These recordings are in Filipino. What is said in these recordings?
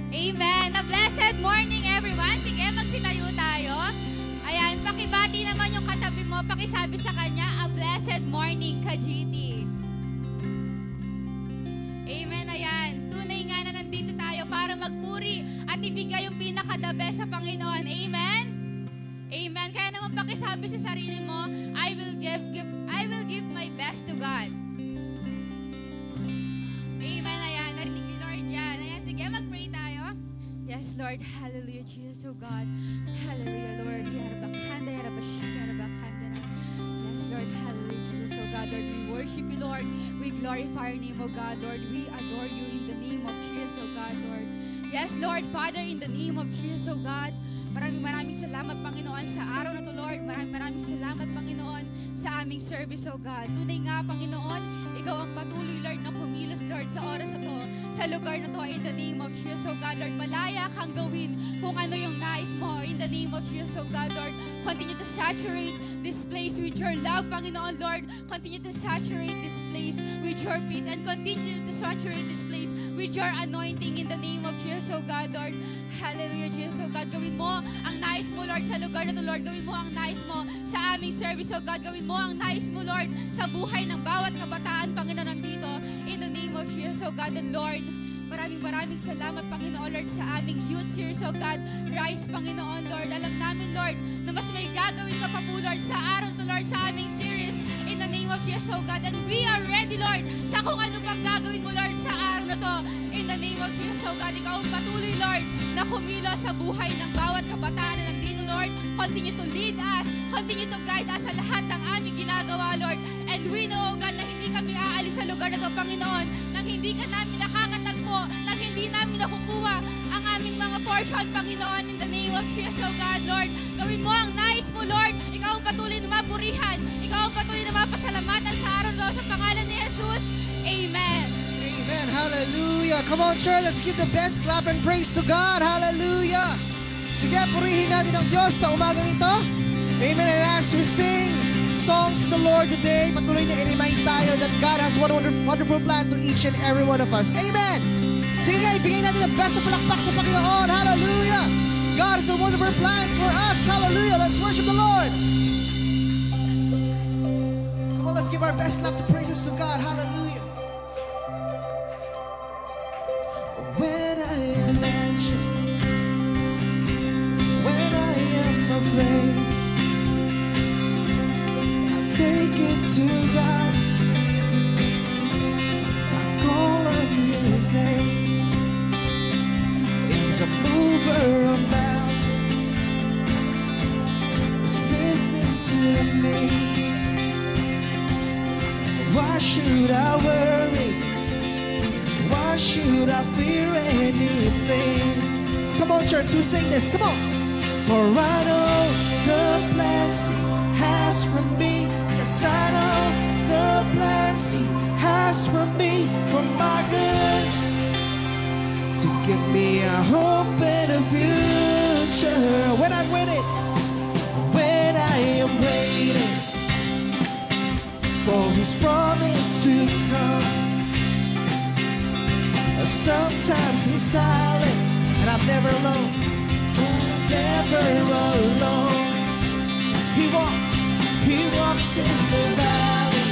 Amen. A blessed morning, everyone. Sige, magsitayo tayo. Ayan, pakibati naman yung katabi mo. Pakisabi sa kanya, a blessed morning, ka-GT. Amen, ayan. Tunay nga na nandito tayo para magpuri at ibigay yung pinaka-the best sa Panginoon. Amen? Amen. Kaya naman pakisabi sa sarili mo, I will give my best to God. Amen, ayan. Narinig ni Lord yan. Ayan, sige, mag-pray tayo. Yes, Lord. Hallelujah, Jesus, oh God. Hallelujah, Lord. Yes, Lord. Hallelujah, Jesus, oh God. Lord, we worship you, Lord. We glorify your name, oh God. Lord, we adore you in the name of Jesus, oh God, Lord. Yes, Lord, Father, in the name of Jesus, oh God. Maraming salamat, Panginoon, sa araw na to, Lord. Maraming salamat, Panginoon, sa aming service, oh God. Tunay nga, Panginoon, ikaw ang patuloy, Lord, na kumilos, Lord, sa oras na to, sa lugar na to, in the name of Jesus, oh God, Lord. Malaya kang gawin kung ano yung nais mo, in the name of Jesus, oh God, Lord. Continue to saturate this place with your love, Panginoon, Lord. Continue to saturate this place with your peace, and continue to saturate this place with your anointing, in the name of Jesus, oh God, Lord. Hallelujah, Jesus, oh God. Gawin mo ang nais mo, Lord, sa lugar na to, Lord. Gawin mo ang nais mo sa aming service, oh God. Gawin mo ang nais mo, Lord, sa buhay ng bawat kabataan, Panginoon, nandito. In the name of Jesus, oh God, and Lord, maraming salamat, Panginoon, Lord, sa aming youth series, oh God. Rise, Panginoon, Lord. Alam namin, Lord, na mas may gagawin ka pa po, Lord, sa araw to, Lord, sa aming series. In the name of Jesus, oh God. And we are ready, Lord, sa kung ano pang gagawin mo, Lord, sa araw na to. In the name of Jesus, oh God. Ikaw ang patuloy, Lord, na kumilos sa buhay ng bawat kabataan na nandito, Lord. Continue to lead us. Continue to guide us sa lahat ng aming ginagawa, Lord. And we know, oh God, na hindi kami aalis sa lugar na to, Panginoon, nang hindi ka namin nakakatagpo, nang hindi namin nakukuha ang aming mga portion, Panginoon, in the name of Jesus, oh God, Lord. Gawin mo ang nais mo, Lord. Ikaw ang patuloy na mapurihan. Ikaw ang patuloy na mapasalamatan sa araw, Lord, sa pangalan ni Jesus. Amen. Amen. Hallelujah. Come on, church. Let's give the best clap and praise to God. Hallelujah. Sige, purihin natin ang Diyos sa umagang ito. Amen. And as we sing songs to the Lord today, patuloy na i-remind tayo that God has one wonderful plan to each and every one of us. Amen. Sige nga, ibigay natin ang best na palakpak sa Panginoon. Hallelujah. God has a wonderful plans for us. Hallelujah. Let's worship the Lord. Come on, let's give our best clap to praises to God. Hallelujah. When I am anxious, when I am afraid, I take it to God. I call on His name. If the mover of mountains is listening to me, why should I worry? Why should I fear anything? Come on, church, we sing this. Come on. For I know the plans He has for me. Yes, I know the plans He has for me, for my good, to give me a hope and a future. When I'm waiting, when I am waiting for His promise to come. Sometimes He's silent, and I'm never alone, never alone. He walks in the valley,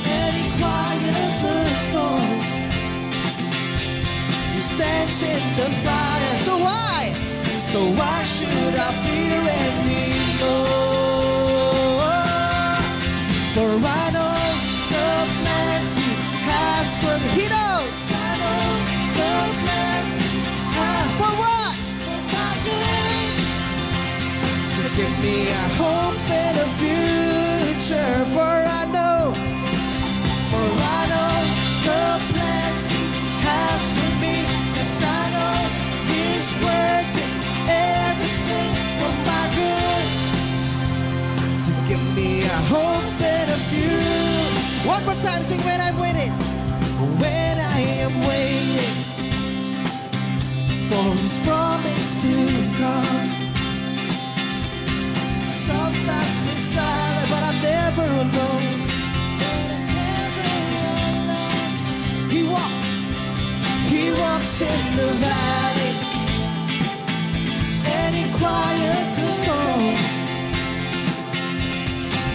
and He quiets a storm. He stands in the fire, so why should I fear anymore? For I know the plans He has for me. He knows. I know the plans He has. For what? For my good. To give me a hope and a future. For I know the plans He has for me. Yes, I know He's working everything for my good. To give me a hope and a future. One more time, sing when I'm waiting. When I am waiting for His promise to come. Sometimes He's silent, but I'm never alone. He walks walks in the valley, and He quiets the storm.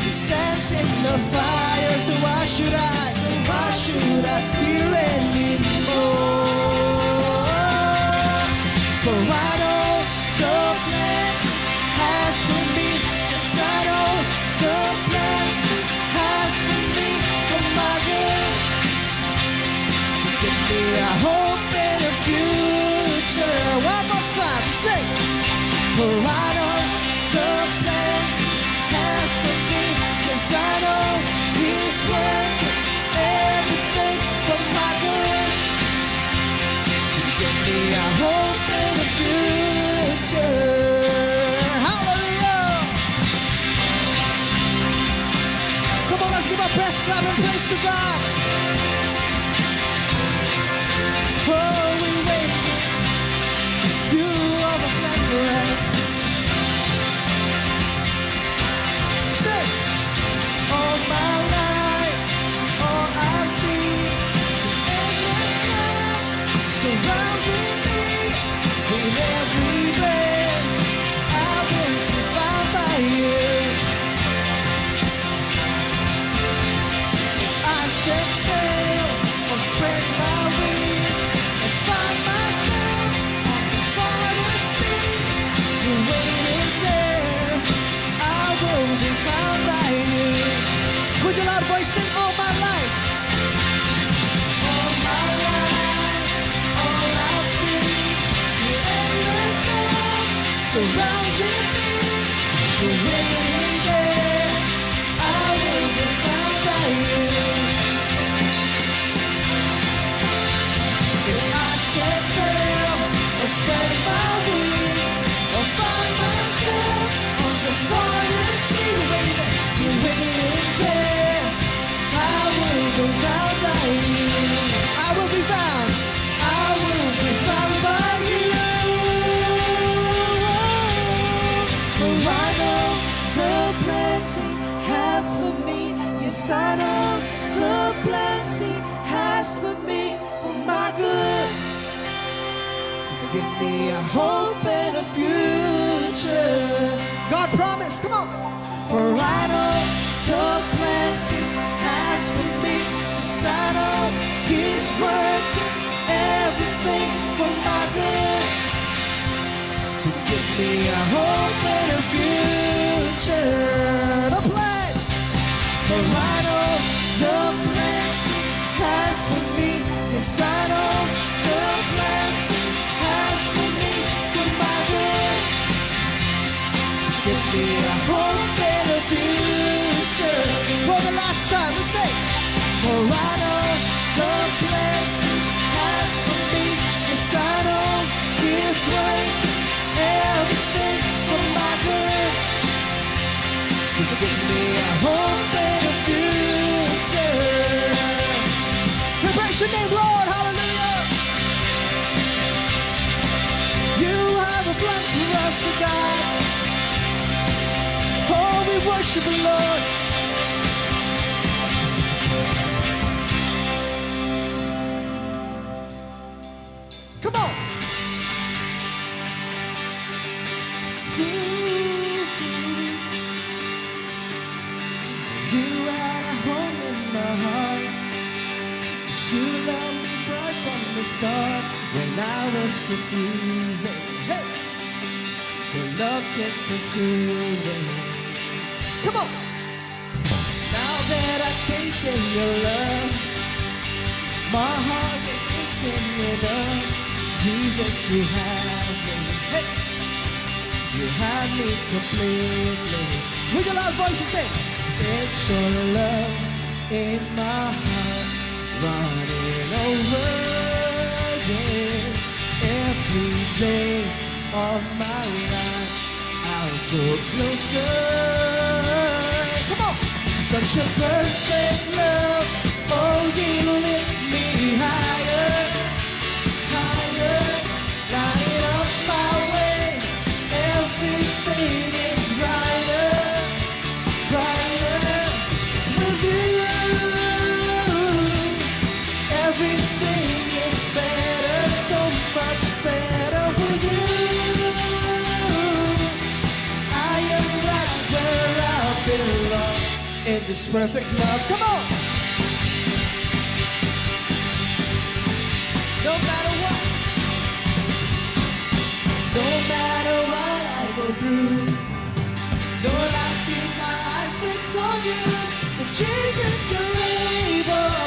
He stands in the fire, so why should I fear anymore? For I know the plans He has for me. Yes, I know the plans He has for me, for my good, to give me a hope and a future. One more time, sing. For I know the plans He has for me. Yes, I know He's working everything for my good, to give me a hope and a future. Hallelujah! Come on, let's give our best clap and praise to God. Oh, we wait. You have a plan for us. Say, all my life, all I've seen, endless love surrounding me. With every breath, I will be found by You. I set sail or spread my wings and find myself on the farthest sea. You're waiting there, I will be found by You. With your loud voice, sing all my life. All my life, all I've seen, Your endless love surrounding me. You're waiting there, I will be found by You. If I set sail or spread my wings or find myself on the farthest sea, you're waiting there, I will be found by You. I will be found. I will be found by You. For I know the plans He has for me. Yes, I know the plans He has for me, for my good, to give me a hope and a future. God promised, come on. For I know the plans He has for me. Yes, I know He's working everything for my good, to give me a hope and a future. The plans, for I know the plans He has for me. Yes, I know the plans He has for me, for my good, to give me a hope and a future. For the last time, we say, for I know the plans He has for me. Yes, I know He's working everything for my good, to give me a hope and a future. We praise Your name, Lord. Hallelujah. You have a plan for us, oh God. Oh, we worship You, Lord. Come on. You had a home in my heart. You loved me right from the start. When I was refusing, hey, Your love kept pursuing. Come on. Now that I've tasted Your love, my heart is taken it up. Jesus, You have me. Hey, You have me completely. With your loud voice, you say, it's Your love in my heart, running over again. Every day of my life, I'll draw closer. Come on! Such a perfect love, oh, You lift me higher, higher, light up my way. Everything is brighter, brighter with You. Everything is better, so this perfect love. Come on! No matter what, no matter what I go through, Lord, I keep my eyes fixed on you. 'Cause Jesus, you're able,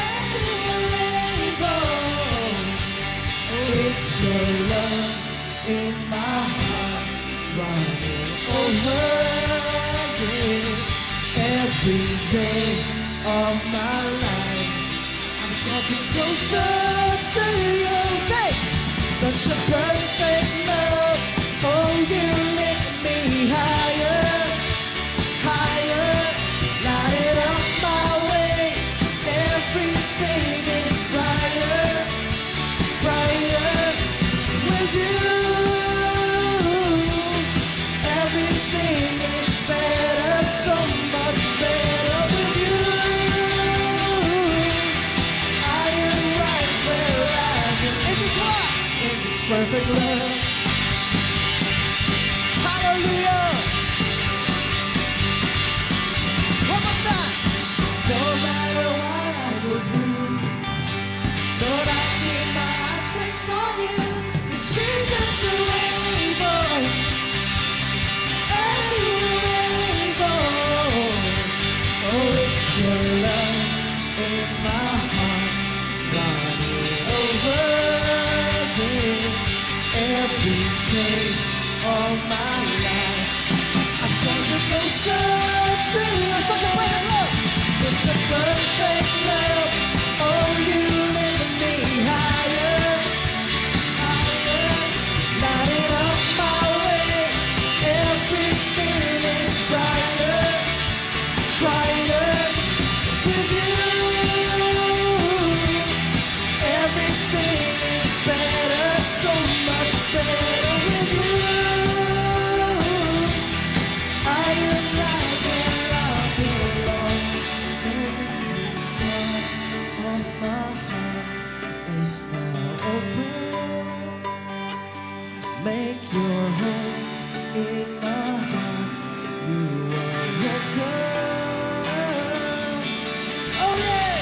and you're able. Oh, it's your love in my heart, running over again. Every day of my life, I'm getting closer to you. Say, such a perfect love. Oh, you lift me higher, higher, light it up my way. Everything is brighter, brighter with you. Everything is better, so much better with you. I am right where I am. In this what? In this perfect love. Hallelujah. One more time. No matter what I go through, Lord, I keep my eyes fixed on you. 'Cause Jesus, you're able, and you're able. Oh, it's your love in my heart, running over again. Every day of my life, I'm going closer to you. Such a perfect love, such a perfect love. Oh, you lift me higher, higher, light it up my way. Everything is brighter, brighter with you. Everything is better, so much better with you. I am right where I belong. Every part of my heart is now open. Make your home in my heart. You are welcome. Oh yeah!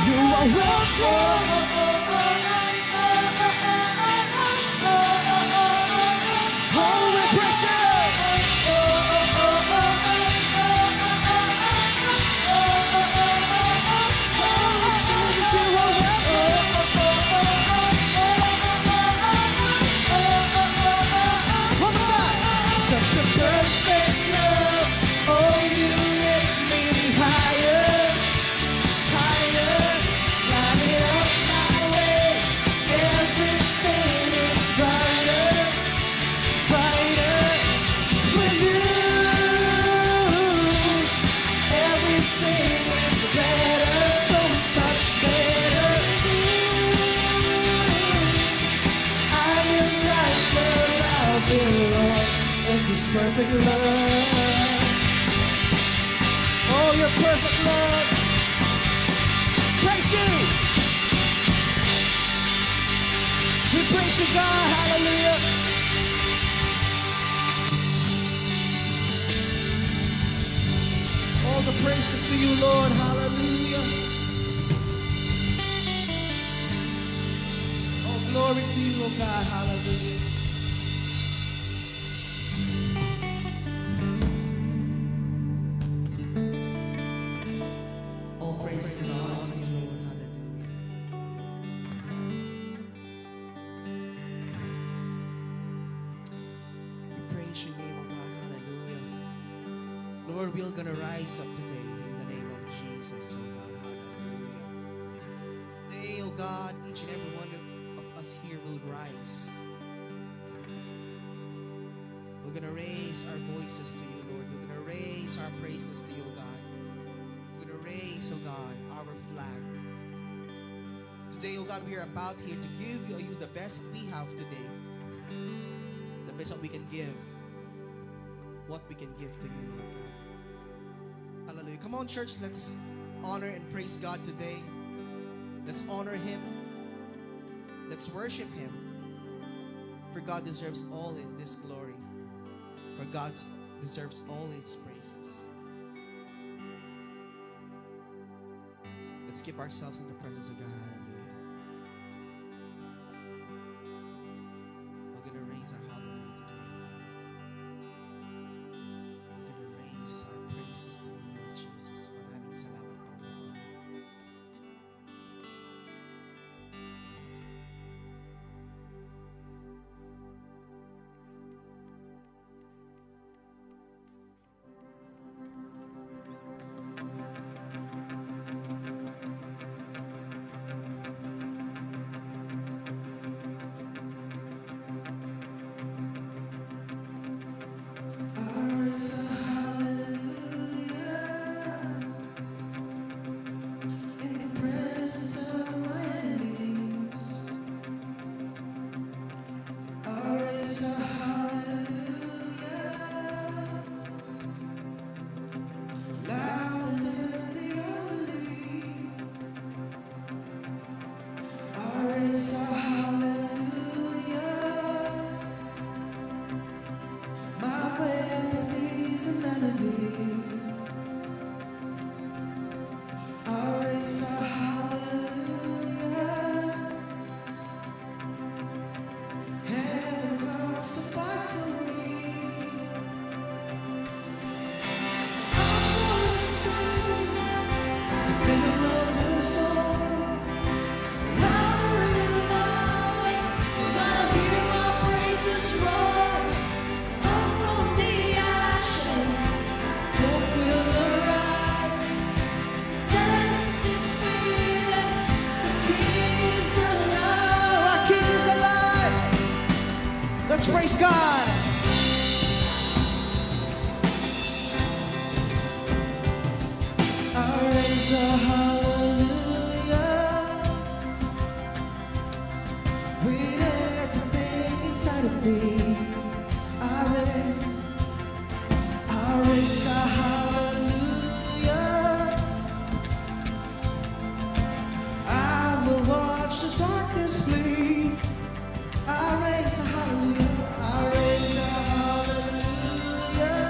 You are welcome. Oh, we praise you. Oh, Jesus, you are welcome. One more time. Such a perfect love. Oh, you lift me higher, higher, light it up my way. Everything is brighter, brighter with you. Everything is better, so much better. I am right where I belong in this perfect love. Oh, your perfect love. Praise you. We praise you, God. Hallelujah. All the praises to you, Lord. Hallelujah. Oh, glory to you, oh God. Hallelujah. All praises and honor to you, Lord. Hallelujah. We praise your name, oh God. Hallelujah. Lord, we're gonna rise up today in the name of Jesus, oh God. Hallelujah. Today, oh God, each and every one of us here will rise. We're gonna raise our voices to you, Lord. We're gonna raise our praises to you, oh God. We're gonna raise, oh God, our flag. Today, oh God, we are about here to give you the best we have today. The best that we can give. What we can give to you, Lord God. Hallelujah. Come on, church, let's honor and praise God today. Let's honor Him. Let's worship Him. For God deserves all in this glory. For God deserves all its praises. Let's keep ourselves in the presence of God. Hallelujah. We're going to raise our hallelujah today. We're going to raise our praises to you, Lord Jesus. Maraming salamat, Panginoon. Let's praise God. I raise a hallelujah with everything inside of me. I raise a hallelujah. I will watch the darkness flee. I raise a hallelujah. I raise a hallelujah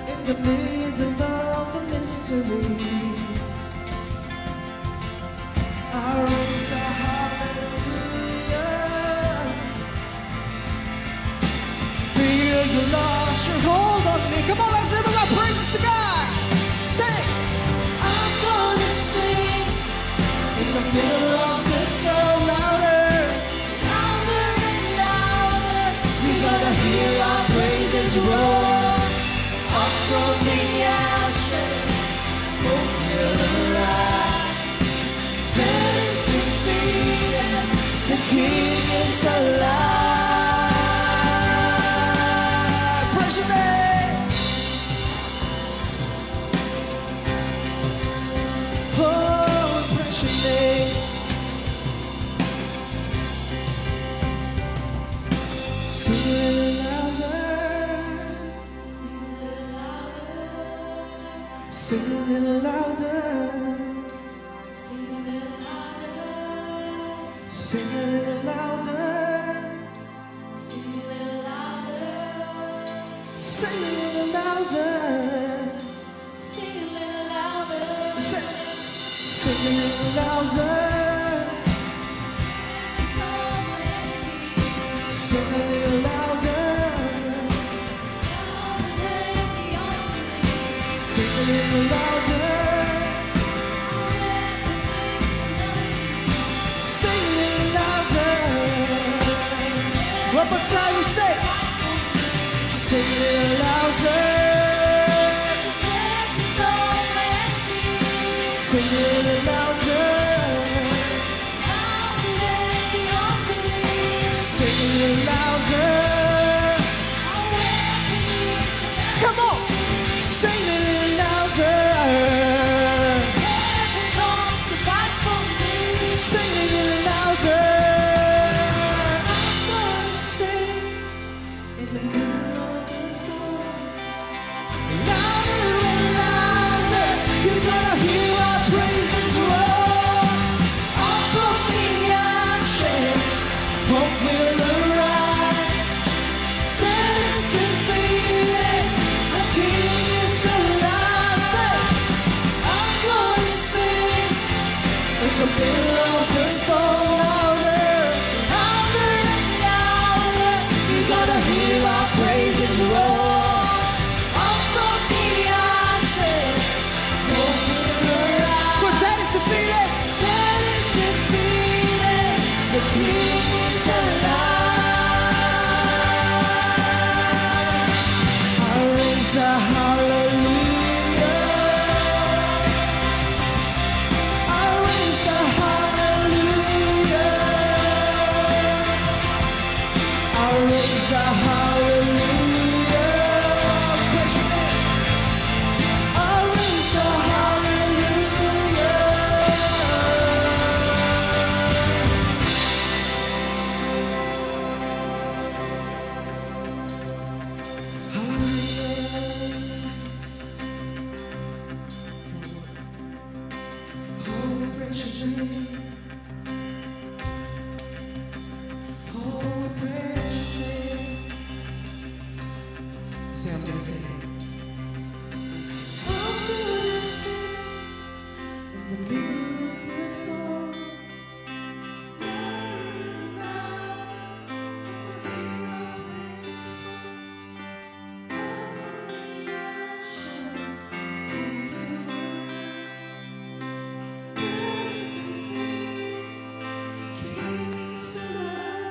in the middle of the mystery. I raise a hallelujah. Fear you lost your hold on me. Come on, let's live our praises to God. Sing. I'm gonna sing in the middle of the storm. Hear our praises roar up from the ashes. Hope will arise. Death is defeated. The King is alive. Praise your name. Oh, praise your name. Sing. Sing a little louder. Sing a little louder. Sing a little louder. Sing a little louder. Sing a little louder. Sing a little louder. Sing a little louder. Sing a little louder. Sing a little louder. Sing a little louder. One more time, you say. Sing a little louder. Sing a little louder. Sing a little louder. Come on. Sing a little louder. Sing a little louder. I'm gonna sing in the middle of the storm. Louder and louder. You're gonna hear our praises roar up from the ashes. Say, I'm gonna sing. I'm gonna sing in the middle of the storm.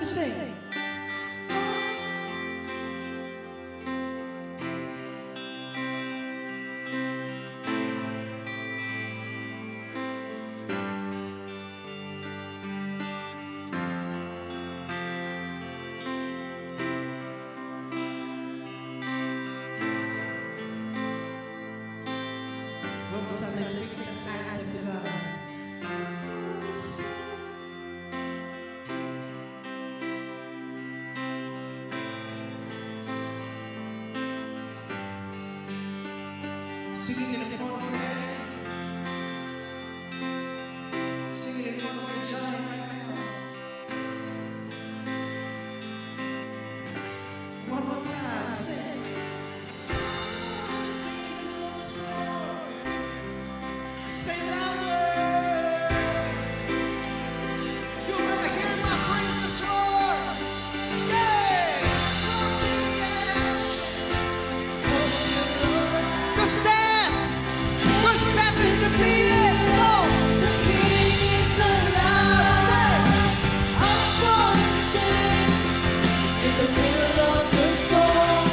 Sing. One more time, let's make this an anthem to God. Singing in front of your head. Singing in front of your giant right now. One more time, sing. Sing in the middle of the storm. Say louder. You better hear my praises roar. Yeah. From the ashes of your glory. 'Cause death is defeated. No. The King is alive. Say, I'm gonna sing in the middle of the storm.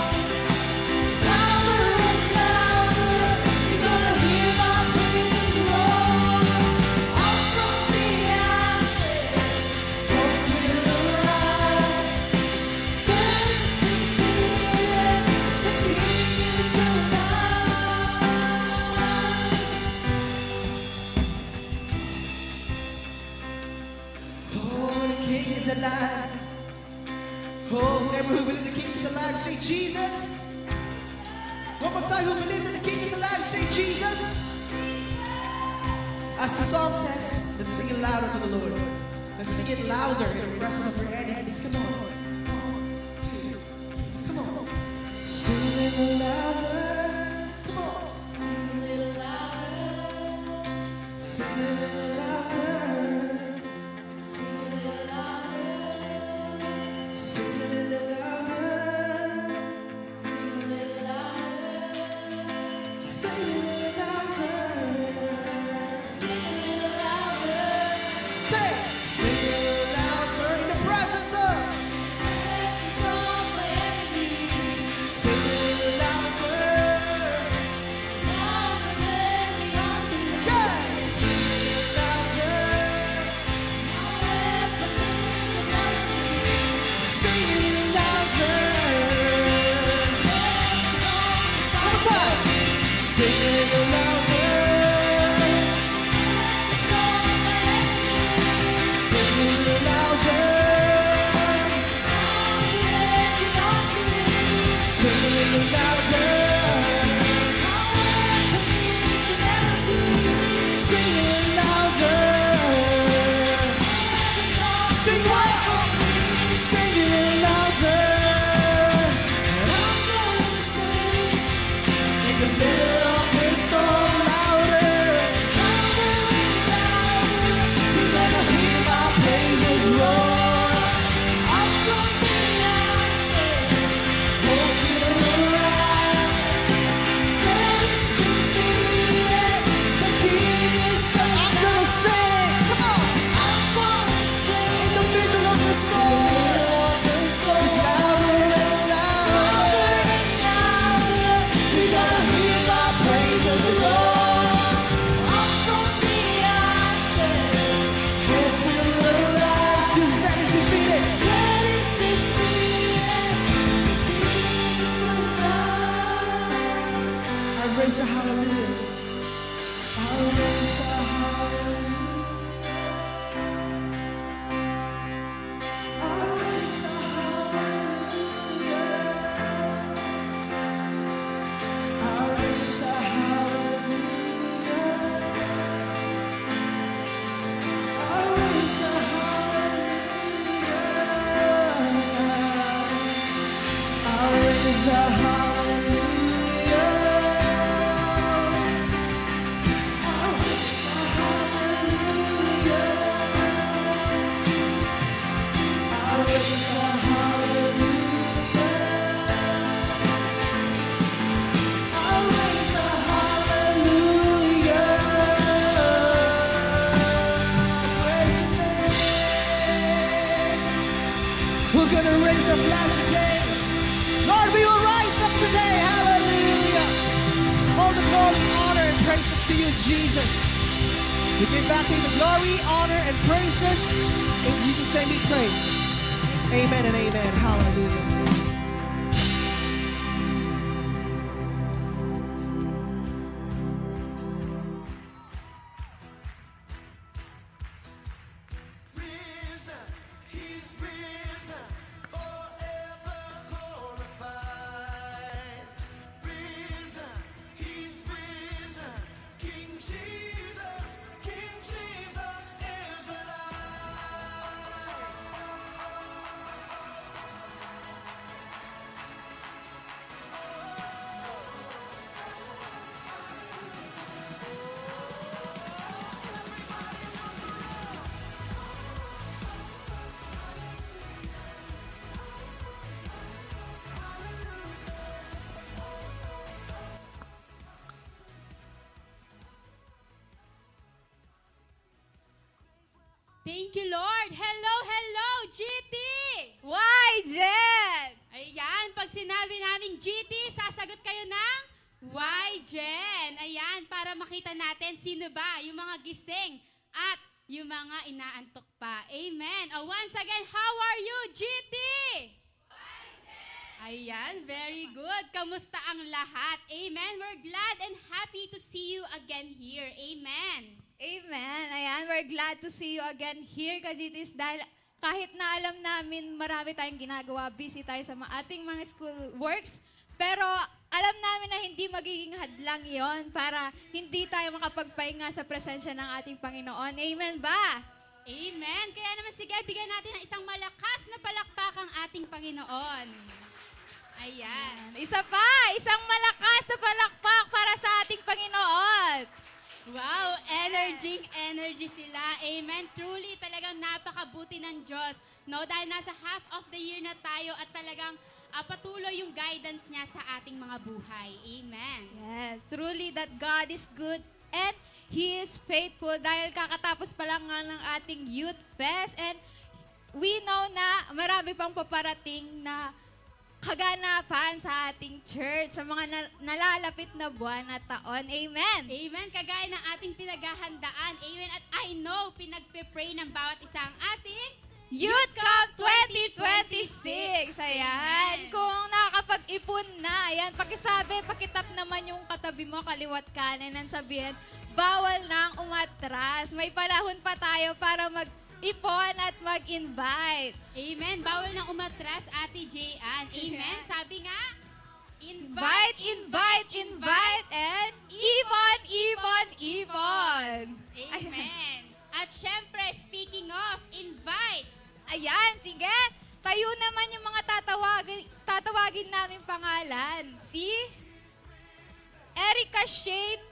Louder and louder, you're gonna hear my praises roar. Up from the ashes, hope will arise. Death is defeated. The King is alive. Oh, the King is alive. Oh, whoever who believes the King is alive, say Jesus. One more time, who believes that the King is alive, say Jesus. As the song says, let's sing it louder to the Lord. Let's sing it louder in the presence of our enemies. Come on. Come on. Sing it louder. Come on. Sing it louder. Sing it louder. Sing it louder. Sing it louder. Sing it louder. Sing it louder. Say, sing it louder in the presence of. Sing it louder. Yeah. Sing it louder. Sing it louder. One more time. Sing it louder. Sing it louder. Sing it louder. Sing it louder. Sing what? Sing it louder. I'm gonna sing in the middle of this storm louder. You're gonna hear my praises roar. Up from the ashes, hope will arise. Death is defeated. The King is alive. I'm gonna sing. Come on. In the middle of the storm. It's louder and louder. You're gonna hear my praises roar. Up from the ashes, hope will arise. 'Cause that is defeated. That is defeated. The King is alive. I raise a hallelujah. I raise a hallelujah. I raise a hallelujah. I raise a hallelujah. I raise a hallelujah. I raise a hallelujah. today. Hallelujah. All the glory, honor, and praises to you, Jesus. We give back to you the glory, honor, and praises. In Jesus' name we pray. Amen and amen. Hallelujah. Risen, he's risen, forever glorified. Risen, he's risen, King Jesus is alive. Thank you, Lord. Hello, hello, GT! Why, Jen? Ayan, pag sinabi naming GT, sasagot kayo ng Why, Jen? Ayan, para makita natin sino ba yung mga gising at yung mga inaantok pa. Amen. Once again, how are you, GT? Ayan, very good. Kamusta ang lahat? Amen. We're glad and happy to see you again here. Amen. Amen. Ayan, we're glad to see you again here, Kajitis, dahil kahit na alam namin marami tayong ginagawa, busy tayo sa ating mga school works, pero alam namin na hindi magiging hadlang yon para hindi tayo makapagpahinga sa presensya ng ating Panginoon. Amen ba? Amen. Kaya naman sige, bigyan natin ng isang malakas na palakpak ang ating Panginoon. Ayan. Isa pa, isang malakas na palakpak para sa ating Panginoon. Wow, energy sila. Amen. Truly, talagang napakabuti ng Diyos. No, dahil nasa half of the year na tayo at talagang patuloy yung guidance niya sa ating mga buhay. Amen. Yes, truly that God is good and He is faithful dahil kakatapos pa lang nga ng ating Youth Fest and we know na marami pang paparating na kaganapan sa ating church, sa mga nalalapit na buwan at taon. Amen. Amen. Kagaya ng ating pinaghahandaan. Amen. At I know, pinagpe-pray ng bawat isang ating Youth Camp 2026. Ayan. Kung nakakapag-ipon na, ayan, pakisabi, pakitap naman yung katabi mo, kaliwat kanan, and sabihin, bawal nang umatras. May panahon pa tayo para mag-ipon at mag-invite. Amen. Bawal nang umatras, Ate J.Ann. Amen. Sabi nga, Invite, invite, invite, and ipon, ipon, ipon. Amen. At syempre, speaking of invite, Ayan, sige. Tayo naman yung mga tatawagin namin pangalan. Si Erica Shane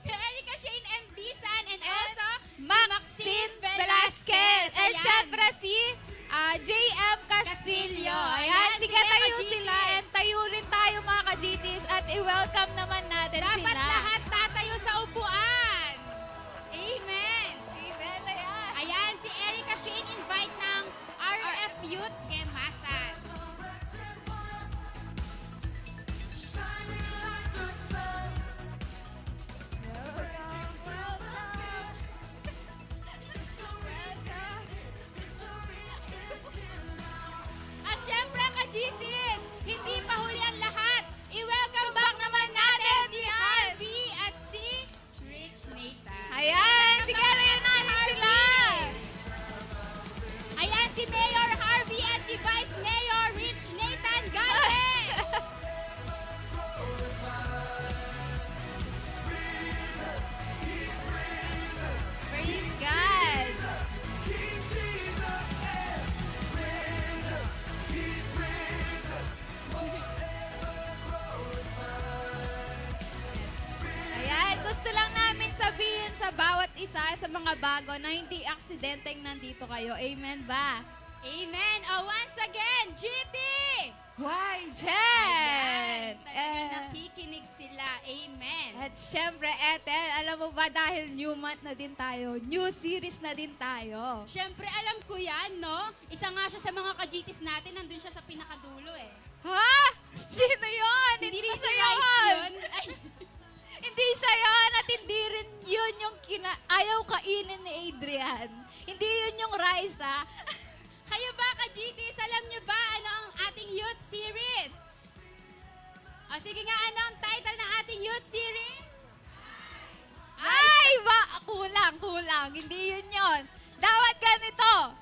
si Erica Shane M. Bisan and also Maxine Velasquez. And Ayan. syempre si JM Castillo. Ayan, sige, mga tayo ka-GTs. sila. And tayo rin tayo mga ka-GTs. At i-welcome naman natin dapat sila. lahat tatayo sa upuan. Amen. Amen, ayan. Ayan, si Erica Shane invite ng RF Youth Gemasan. Shining like the sun. At syempre, ka-GTs, hindi pa huli ang lahat. I-welcome back naman natin si Harvey at si Rich Nathan. Ayan, sige, tayo natin sila. Ayan, si Mayor Harvey at si Vice Mayor Rich Nathan Galvez. Praise God. Ayan, gusto lang namin sabihin sa bawat isa sa mga bago na hindi aksidenteng nandito kayo. Amen ba? Amen. Once again, GT! Why, Ayan, Jen? talagang nakikinig sila. Amen. At syempre, Ethel, alam mo ba dahil new month na din tayo, new series na din tayo. Siyempre, alam ko yan, no? Isa nga siya sa mga ka-GTs natin, nandun siya sa pinakadulo eh. Ha? yun yung ayaw kainin ni Adrian. Hindi yun yung rice, ha? Kayo ba, ka-GTs, alam nyo ba ano ang ating youth series? O sige nga, ano ang title ng ating youth series? Ay, kulang. Hindi yun. Dapat ganito.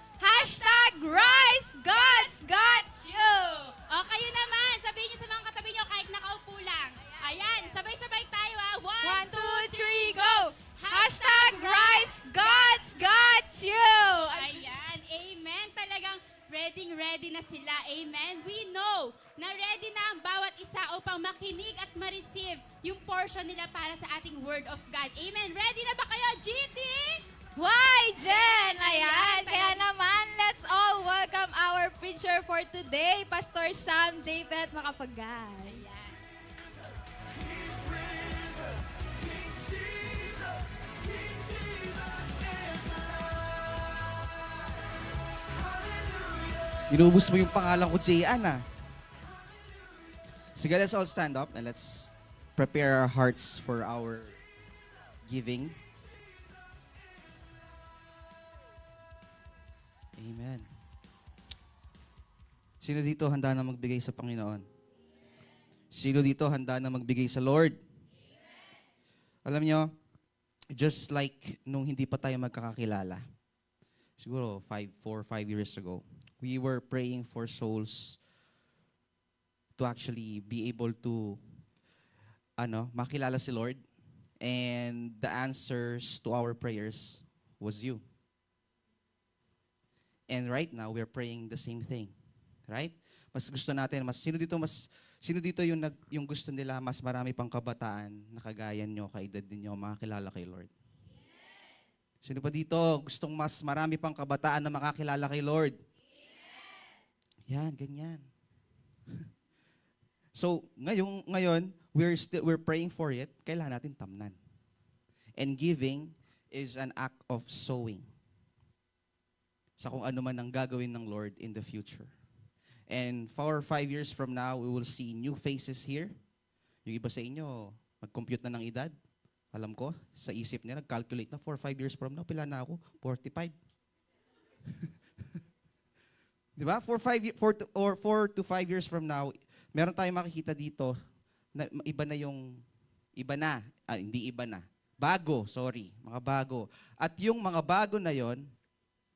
#Rise God's got you. O kayo naman, sabihin nyo sa mga katabi nyo kahit nakaupo lang. Ayan, sabay-sabay tayo ha. 1, 2, 3, go! #Rise God's got you. Ayan, amen. Talagang ready na sila. Amen. We know na ready na ang bawat isa upang makinig at ma-receive yung portion nila para sa ating Word of God. Amen. Ready na ba kayo, GT? Why, Jen? Ayan. Kaya naman, let's all welcome our preacher for today, Pastor Sam J. Makapagay. Ayan. He's risen. King Jesus is alive. Hallelujah. Inubos mo yung pangalan ko, J.An. Sige, let's all stand up and let's prepare our hearts for our giving. Amen. Sino dito handa na magbigay sa Panginoon? Sino dito handa na magbigay sa Lord? Alam nyo, just like nung hindi pa tayo magkakakilala, siguro 4 or 5 years ago, we were praying for souls to actually be able to makilala si Lord. And the answers to our prayers was you. And right now, we're praying the same thing. Right? Mas gusto natin, sino dito yung gusto nila mas marami pang kabataan na kagaya nyo, kaedad ninyo, makakilala kay Lord? Sino pa dito gustong mas marami pang kabataan na makakilala kay Lord? Yan, ganyan. So, ngayon, we're praying for it. Kailangan natin tamnan. And giving is an act of sowing sa kung ano man ang gagawin ng Lord in the future. And 4 or 5 years from now, we will see new faces here. Yung iba sa inyo, mag-compute na ng edad. Alam ko, sa isip niya, nag-calculate na 4 or 5 years from now, pila na ako? 45. Di ba? 4 to 5 years from now, meron tayong makikita dito na mga bago. At yung mga bago na yon,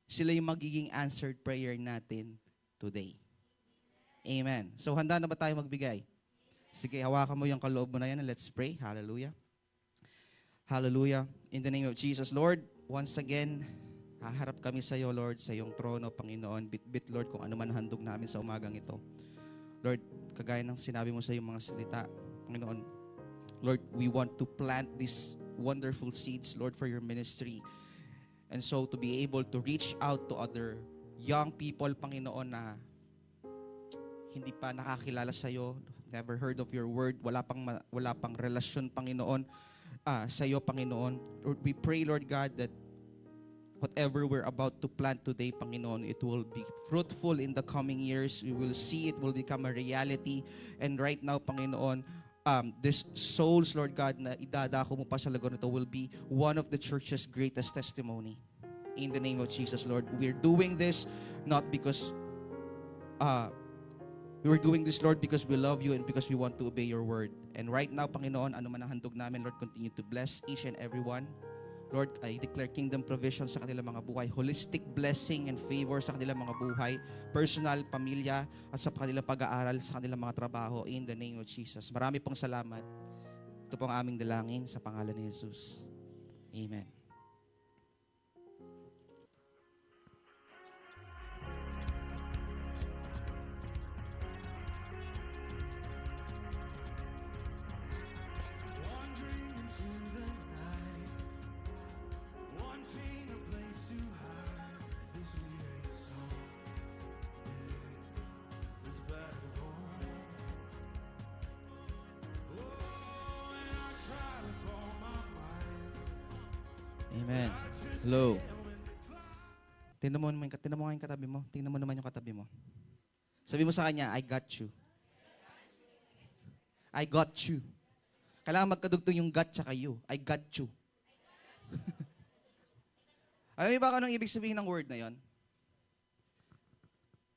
sila yung magiging answered prayer natin today. Amen. So handa na ba tayo magbigay? Sige, hawakan mo yung kaloob mo na yan and let's pray. Hallelujah. Hallelujah. In the name of Jesus, Lord, once again, haharap kami sa iyo, Lord, sa iyong trono, Panginoon. Bit-bit, Lord, kung ano man handog namin sa umagang ito. Lord, kagaya ng sinabi mo sa iyong mga salita, Panginoon, Lord, we want to plant these wonderful seeds, Lord, for your ministry. And so to be able to reach out to other young people, Panginoon, na hindi pa nakakilala sa iyo, never heard of your word, wala pang relasyon, Panginoon, sa iyo, Panginoon. Lord, we pray, Lord God, that whatever we're about to plant today, Panginoon, it will be fruitful in the coming years. We will see it will become a reality. And right now, Panginoon, these souls, Lord God, na idadako mo pa sa lugar nito will be one of the church's greatest testimony. In the name of Jesus, Lord, we're doing this not because we're doing this, Lord, because we love you and because we want to obey your word. And right now, Panginoon, ano man ang handog namin, Lord, continue to bless each and every one. Lord, I declare kingdom provision sa kanilang mga buhay, holistic blessing and favor sa kanilang mga buhay, personal, pamilya, at sa kanilang pag-aaral, sa kanilang mga trabaho, in the name of Jesus. Marami pong salamat. Ito po ang aming dalangin sa pangalan ni Jesus. Amen. Wandering into the night, wanting a place to hide this weary soul. Is back at home. Oh, and I try to call my mind. Amen. Hello. Tingnan mo nga yung katabi mo. Tingnan mo naman yung katabi mo. Sabi mo sa kanya, I got you. I got you. Kailangan magkadugtong yung got tsaka you. I got you. Alam niyo ba kung anong ibig sabihin ng word na yon?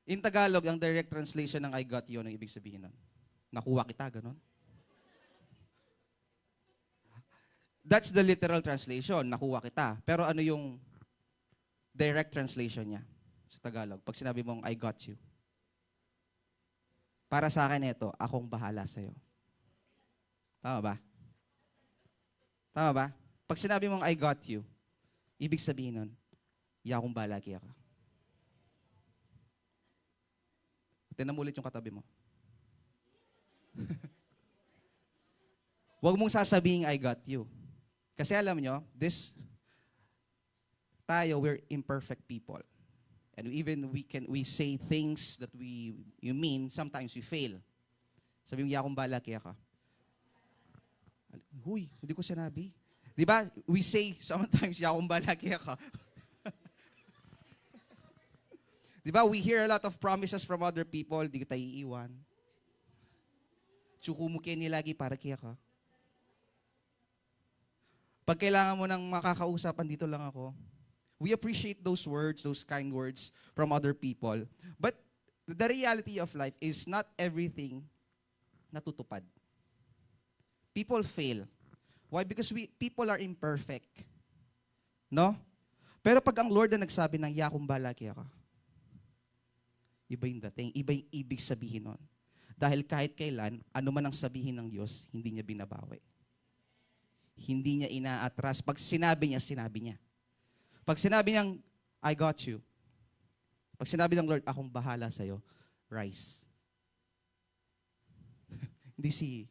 In Tagalog, ang direct translation ng I got you, anong ibig sabihin nun? Nakuha kita, ganun. That's the literal translation, nakuha kita. Pero ano yung direct translation niya sa Tagalog? Pag sinabi mong I got you. Para sa akin ito, akong bahala sa'yo. Tama ba? Tama ba? Pag sinabi mong I got you, ibig sabihin nun, akong bahala kaya ka. Tingnan mo ulit yung katabi mo. Huwag mong sasabihin, I got you. Kasi alam nyo, we're imperfect people. And even we say things that you mean, sometimes we fail. Sabi mo, yakong bala kaya ka. Huy, hindi ko sinabi. Di ba? We say sometimes, yakong bala kaya ka. Di ba? We hear a lot of promises from other people, di kita iiwan. Tsukumukin niya lagi para kaya ka. Pag kailangan mo ng makakausap, andito lang ako. We appreciate those words, those kind words from other people. But the reality of life is not everything natutupad. People fail. Why? Because people are imperfect. No? Pero pag ang Lord na nagsabi ng yakong bala kaya ka, iba yung dating, iba yung ibig sabihin nun. Dahil kahit kailan, ano man ang sabihin ng Diyos, hindi niya binabawi. Hindi niya inaatras. Pag sinabi niya, sinabi niya. Pag sinabi niyang, I got you. Pag sinabi ng Lord, akong bahala sa'yo, rise. Hindi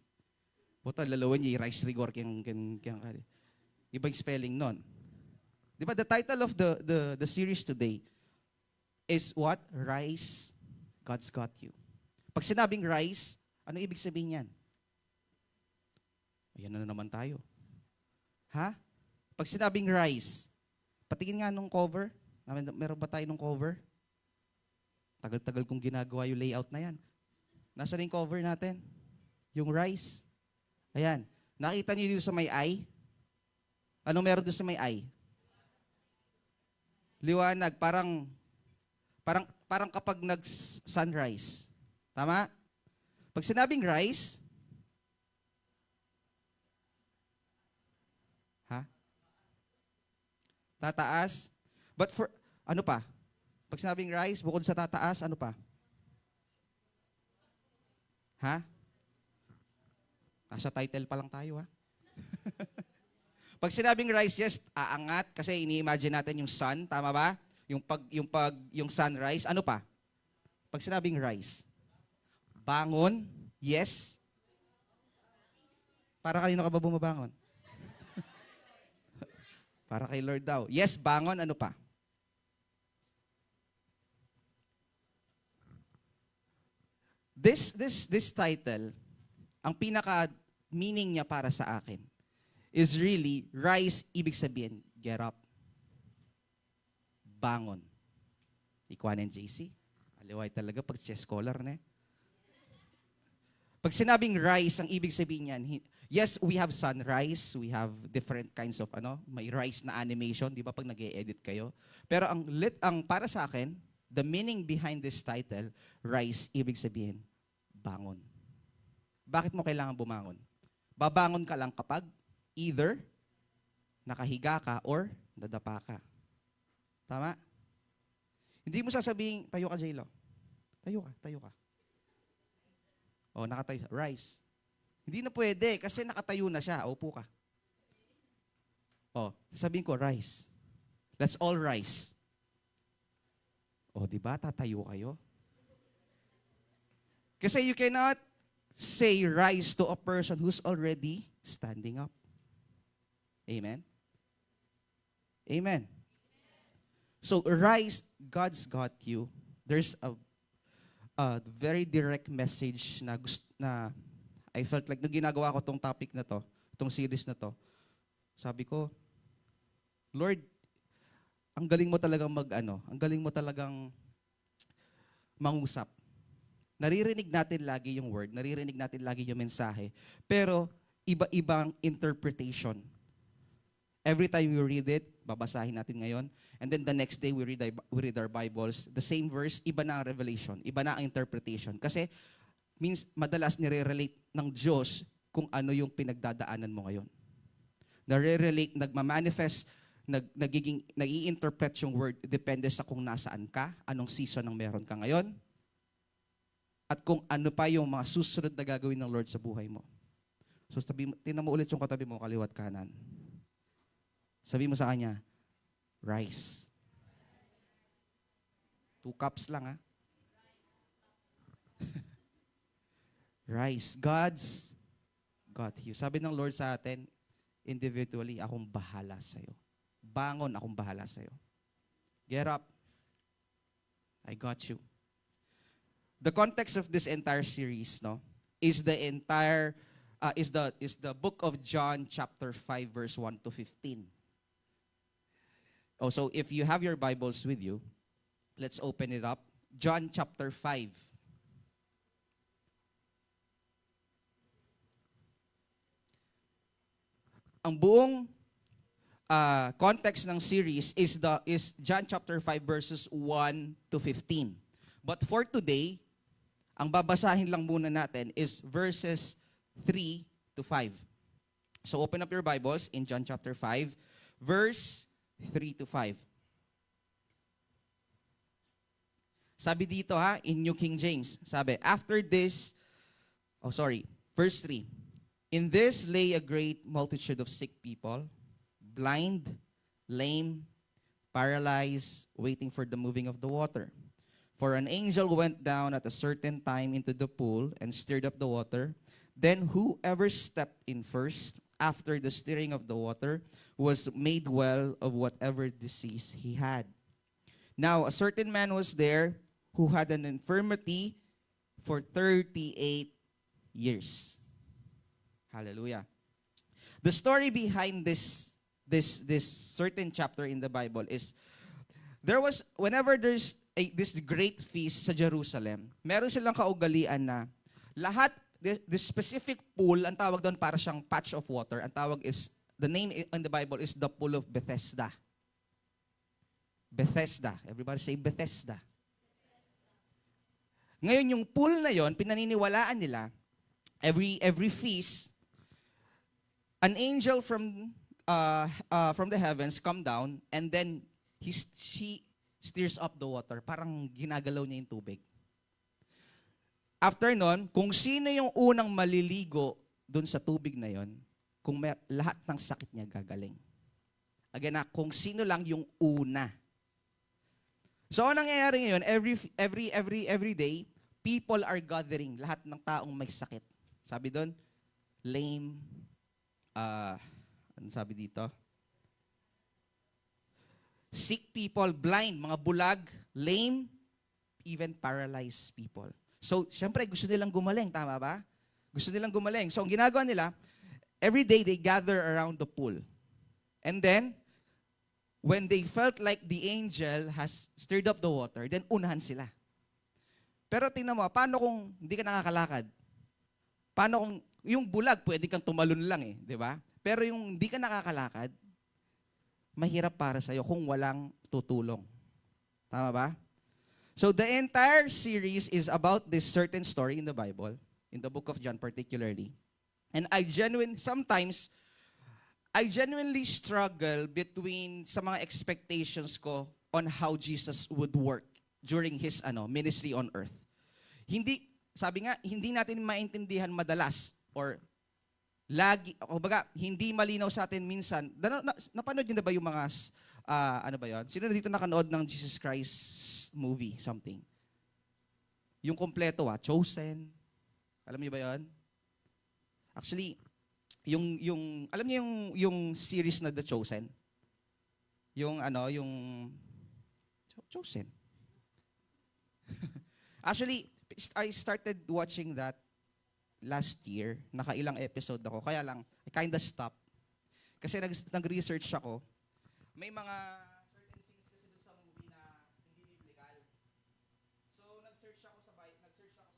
lalawan niya, rice rigor, iba yung spelling nun. Di ba, the title of the series today is what? Rise, God's got you. Pag sinabing rise, ano ibig sabihin yan? Ayan na naman tayo. Ha? Pag sinabing rise, patingin nga nung cover. Meron ba tayo nung cover? Tagal-tagal kong ginagawa yung layout na yan. Nasaan yung cover natin? Yung rise. Ayan. Nakita niyo dito sa may eye? Anong meron doon sa may eye? Liwanag. Parang kapag nag-sunrise. Tama? Pag sinabing rise, tataas. But ano pa? Pag sinabing rise, bukod sa tataas, ano pa? Ha? Nasa title pa lang tayo, ha? Pag sinabing rise, yes, aangat kasi ini-imagine natin yung sun, tama ba? Yung sunrise, ano pa? Pag sinabing rise, bangon, yes. Para kanino ka ba bumabangon? Para kay Lord daw. Yes, bangon, ano pa? This title, ang pinaka-meaning niya para sa akin is really, rise, ibig sabihin, get up. Bangon. Ikuan ng JC. Aliway talaga pag chess scholar na eh. Pag sinabing rise, ang ibig sabihin niyan, yes, we have sunrise, we have different kinds of may rise na animation, di ba pag nag-e-edit kayo? Pero ang para sa akin, the meaning behind this title, rise, ibig sabihin, bangon. Bakit mo kailangan bumangon? Babangon ka lang kapag either nakahiga ka or dadapa ka. Tama? Hindi mo sasabihin, tayo ka, J-Lo. Tayo ka. O, nakatayo. Rise. Hindi na pwede kasi nakatayo na siya. Upo ka. O, sasabihin ko, rise. Let's all rise. O, di ba? Tatayo kayo. Kasi you cannot say rise to a person who's already standing up. Amen? Amen. So, rise, God's got you. There's a very direct message na I felt like nung ginagawa ko tong topic na to, tong series na to, sabi ko, Lord, ang galing mo talagang ang galing mo talagang mangusap. Naririnig natin lagi yung word, naririnig natin lagi yung mensahe, pero iba-ibang interpretation. Every time we read it, babasahin natin ngayon. And then the next day, we read our Bibles. The same verse, iba na ang revelation, iba na ang interpretation. Kasi madalas nire-relate ng Diyos kung ano yung pinagdadaanan mo ngayon. Nare-relate, nagmamanifest, nag-i-interpret yung word, depende sa kung nasaan ka, anong season ang meron ka ngayon, at kung ano pa yung mga susunod na gagawin ng Lord sa buhay mo. So, tingnan mo ulit yung katabi mo, kaliwat kanan. Sabi mo sa kanya, rice. 2 cups lang, ha? Rice. God's got you. Sabi ng Lord sa atin, individually, akong bahala sa'yo. Bangon, akong bahala sa'yo. Get up. I got you. The context of this entire series, no, is the entire is the book of John chapter 5 verse 1 to 15. Oh, so if you have your Bibles with you, let's open it up. John chapter 5. Ang buong context ng series is John chapter 5 verses 1 to 15. But for today, ang babasahin lang muna natin is verses 3 to 5. So open up your Bibles in John chapter 5, verse 3 to 5. Sabi dito in New King James, sabi, verse 3. In this lay a great multitude of sick people, blind, lame, paralyzed, waiting for the moving of the water. For an angel went down at a certain time into the pool and stirred up the water. Then whoever stepped in first, after the stirring of the water, was made well of whatever disease he had. Now a certain man was there who had an infirmity for 38 years. Hallelujah. The story behind this certain chapter in the Bible is, whenever there's this great feast sa Jerusalem, meron silang kaugalian na lahat, the specific pool, ang tawag doon para siyang patch of water, ang tawag is, the name in the Bible is the pool of Bethesda. Bethesda. Everybody say Bethesda. Ngayon, yung pool na yon, pinaniniwalaan nila, every feast, an angel from the heavens come down, and then she stirs up the water. Parang ginagalaw niya yung tubig. After nun, kung sino yung unang maliligo dun sa tubig na yon, lahat ng sakit niya gagaling. Again kung sino lang yung una. So, anong nangyayari ngayon? Every day, people are gathering. Lahat ng taong may sakit. Sabi doon, lame, ano sabi dito? Sick people, blind, mga bulag, lame, even paralyzed people. So, syempre, gusto nilang gumaling, tama ba? Gusto nilang gumaling. So, ang ginagawa nila, every day they gather around the pool. And then, when they felt like the angel has stirred up the water, then unahan sila. Pero tingnan mo, paano kung hindi ka nakakalakad? Paano kung yung bulag, pwede kang tumalon lang di ba? Pero yung hindi ka nakakalakad, mahirap para sa'yo kung walang tutulong. Tama ba? So the entire series is about this certain story in the Bible, in the book of John particularly. And sometimes, I genuinely struggle between sa mga expectations ko on how Jesus would work during His ministry on earth. Sabi nga, hindi natin maintindihan madalas or hindi malinaw sa atin minsan. Napanood niyo na ba yung mga, Sino na dito nakanood ng Jesus Christ movie, something? Yung kompleto, Chosen. Alam niyo ba yun? Actually, alam niyo yung series na The Chosen? Yung Chosen. Actually, I started watching that last year. Nakailang episode ako. Kaya lang, I kinda stopped. Kasi nag-research ako. May mga certain scenes kasi dun sa movie na hindi biblical. So, nag-search ako sa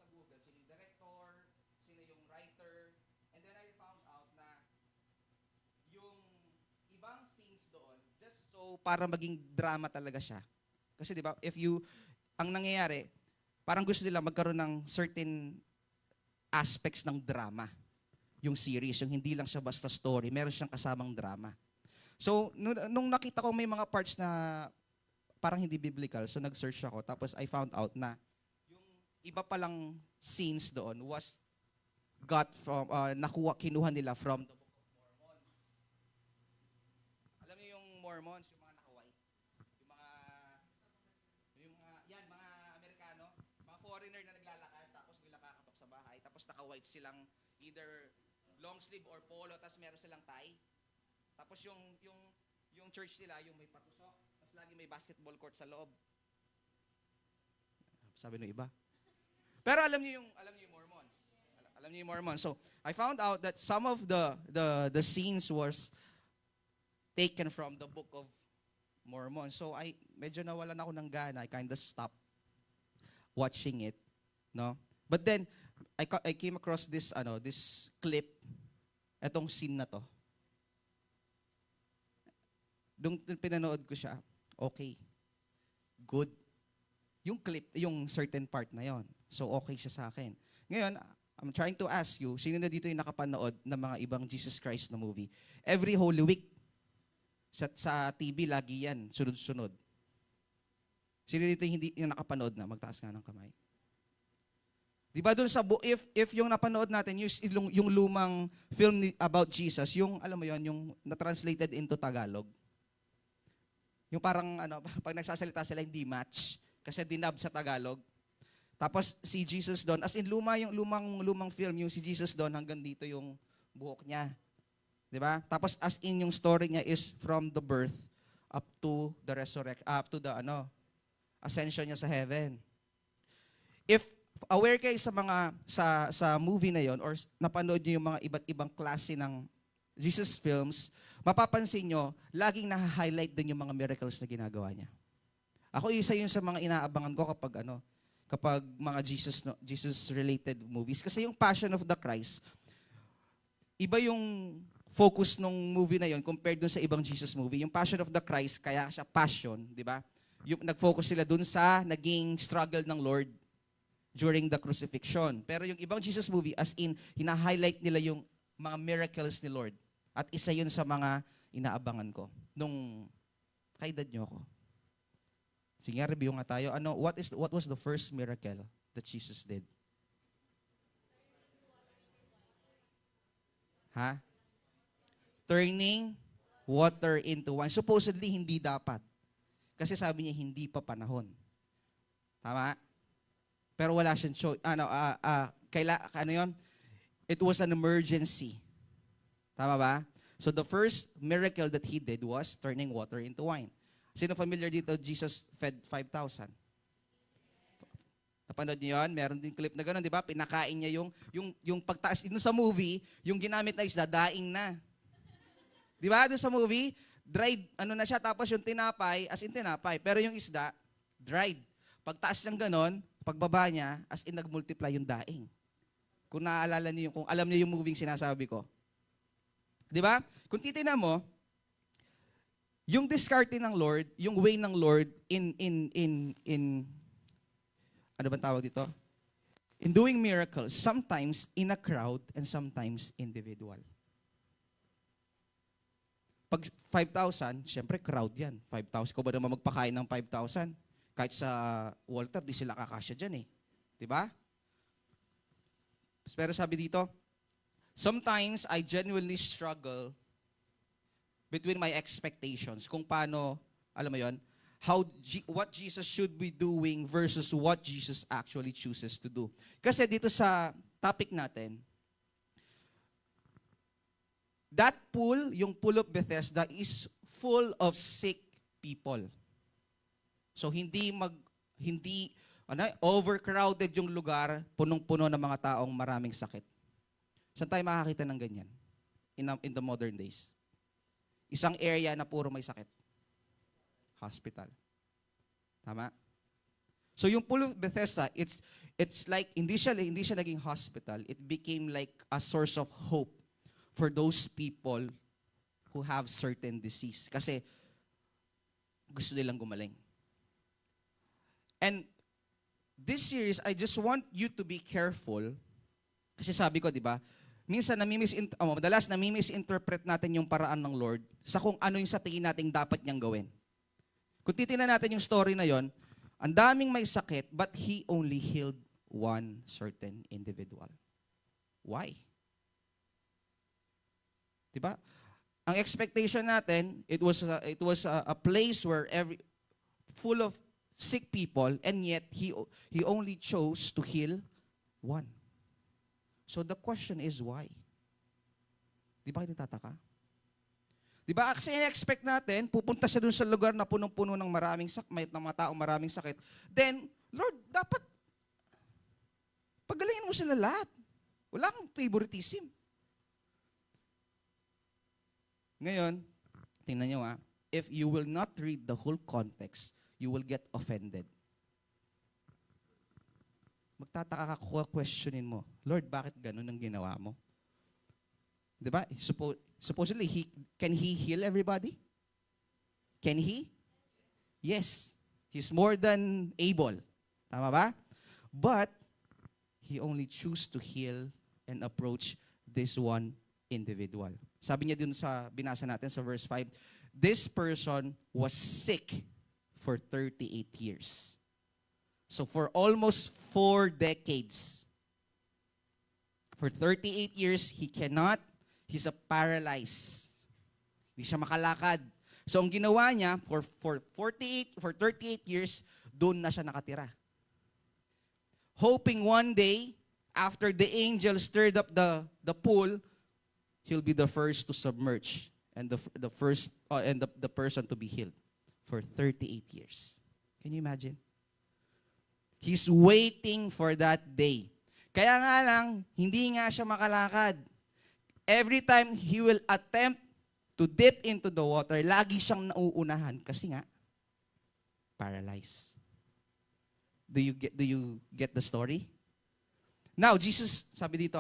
Google. Sino yung director, sino yung writer. And then I found out na yung ibang scenes doon just so para maging drama talaga siya. Kasi 'di ba, ang nangyayari, parang gusto nila magkaroon ng certain aspects ng drama. Yung series, yung hindi lang siya basta story, meron siyang kasamang drama. So, nung nakita ko may mga parts na parang hindi biblical, so nag-search ako, tapos I found out na yung iba palang scenes doon was kinuha nila from the Book of Mormons. Alam niyo yung Mormons, yung mga nakaway? Yan, mga Amerikano, mga foreigner na naglalakad, tapos bigla kakatok sa bahay, tapos naka-white silang either long sleeve or polo, tapos meron silang tie. Tapos yung church nila, yung may patusok, tapos lagi may basketball court sa loob. Sabi ng iba. Pero alam niyo yung Mormons. Alam niyo yung Mormons. So, I found out that some of the scenes was taken from the Book of Mormon. So, medyo nawalan ako ng gana. I kind of stopped watching it, no? But then I came across this clip, etong scene na to. Nung pinanood ko siya, okay, good. Yung clip, yung certain part na yon. So okay siya sa akin. Ngayon, I'm trying to ask you, sino na dito yung nakapanood ng mga ibang Jesus Christ na movie? Every Holy Week, sa TV, lagi yan, sunod-sunod. Sino dito yung nakapanood na? Magtaas nga ng kamay. Di ba doon if yung napanood natin, yung lumang film about Jesus, yung, alam mo yon, yung na-translated into Tagalog. Yung parang, pag nagsasalita sila, hindi match. Kasi dinab sa Tagalog. Tapos si Jesus doon, as in yung lumang film, yung si Jesus doon, hanggang dito yung buhok niya. Di ba? Tapos as in yung story niya is from the birth up to the ascension niya sa heaven. If aware kayo sa movie na yon, or napanood niyo yung mga iba't ibang klase ng Jesus films, mapapansin nyo, laging na-highlight din yung mga miracles na ginagawa niya. Ako, isa yun sa mga inaabangan ko kapag mga Jesus-related movies. Kasi yung Passion of the Christ, iba yung focus ng movie na yon compared dun sa ibang Jesus movie. Yung Passion of the Christ, kaya siya passion, di ba? Yung nag-focus sila dun sa naging struggle ng Lord during the crucifixion. Pero yung ibang Jesus movie, as in, hina-highlight nila yung mga miracles ni Lord. At isa yun sa mga inaabangan ko nung kaedad nyo ako. Sige, review nga tayo. What was the first miracle that Jesus did? Ha? Turning water into wine. Supposedly, hindi dapat. Kasi sabi niya, hindi pa panahon. Tama? Pero wala siyang choice. It was an emergency. Tama ba? So the first miracle that he did was turning water into wine. Sino familiar dito, Jesus fed 5,000? Napanood niyo yun? Meron din clip na gano'n, di ba? Pinakain niya yung pagtaas. Doon sa movie, yung ginamit na isda, daing na. Di ba? Doon sa movie, dried, na siya, tapos yung tinapay, as in tinapay. Pero yung isda, dried. Pagtaas niyang gano'n, pagbaba niya, as in nag-multiply yung daing. Kung naaalala niyo, kung alam niyo yung movie sinasabi ko. Di ba? Kung titingnan mo, yung diskarte ng Lord, yung way ng Lord in ano bang tawag dito? In doing miracles, sometimes in a crowd and sometimes individual. Pag 5,000, syempre crowd yan. 5,000, ko ba naman magpakain ng 5,000? Kahit sa Walter, di sila kakasya dyan eh. Di ba? Pero sabi dito, sometimes I genuinely struggle between my expectations. Kung paano, alam mo yon, what Jesus should be doing versus what Jesus actually chooses to do. Kasi dito sa topic natin, that pool, yung pool of Bethesda, is full of sick people. So hindi overcrowded yung lugar, punong-puno ng mga taong maraming sakit. Saan tayo makakita ng ganyan? In the modern days. Isang area na puro may sakit. Hospital. Tama? So yung pool of Bethesda, it's like, hindi siya naging hospital. It became like a source of hope for those people who have certain disease. Kasi gusto nilang gumaling. And this series, I just want you to be careful. Kasi sabi ko, di ba, minsan madalas nami-misinterpret natin yung paraan ng Lord sa kung ano yung sa tingin nating dapat niyang gawin. Kung titingnan natin yung story na yon, ang daming may sakit, but He only healed one certain individual. Why? Diba? Ang expectation natin, it was a place where full of sick people, and yet he only chose to heal one. So the question is why? Di ba kayo nagtataka? Di ba kasi in-expect natin, pupunta siya dun sa lugar na punong-puno ng maraming sakit, ng mga taong maraming sakit. Then, Lord, dapat pagalingin mo sila lahat. Wala kang favoritism. Ngayon, tingnan nyo if you will not read the whole context, you will get offended. Magtataka ka, questionin mo, Lord, bakit ganun ang ginawa mo? Diba? Supposedly, can He heal everybody? Can He? Yes. He's more than able. Tama ba? But, He only choose to heal and approach this one individual. Sabi niya dun sa binasa natin sa verse 5, this person was sick for 38 years. So for almost 4 decades. For 38 years, he's a paralyzed. Hindi siya makalakad. So ang ginawa niya, for 38 years, doon na siya nakatira. Hoping one day, after the angel stirred up the pool, he'll be the first to submerge and the person to be healed for 38 years. Can you imagine? He's waiting for that day. Kaya nga lang, hindi nga siya makalakad. Every time he will attempt to dip into the water, lagi siyang nauunahan kasi nga paralyzed. Do you get the story? Now, Jesus, sabi dito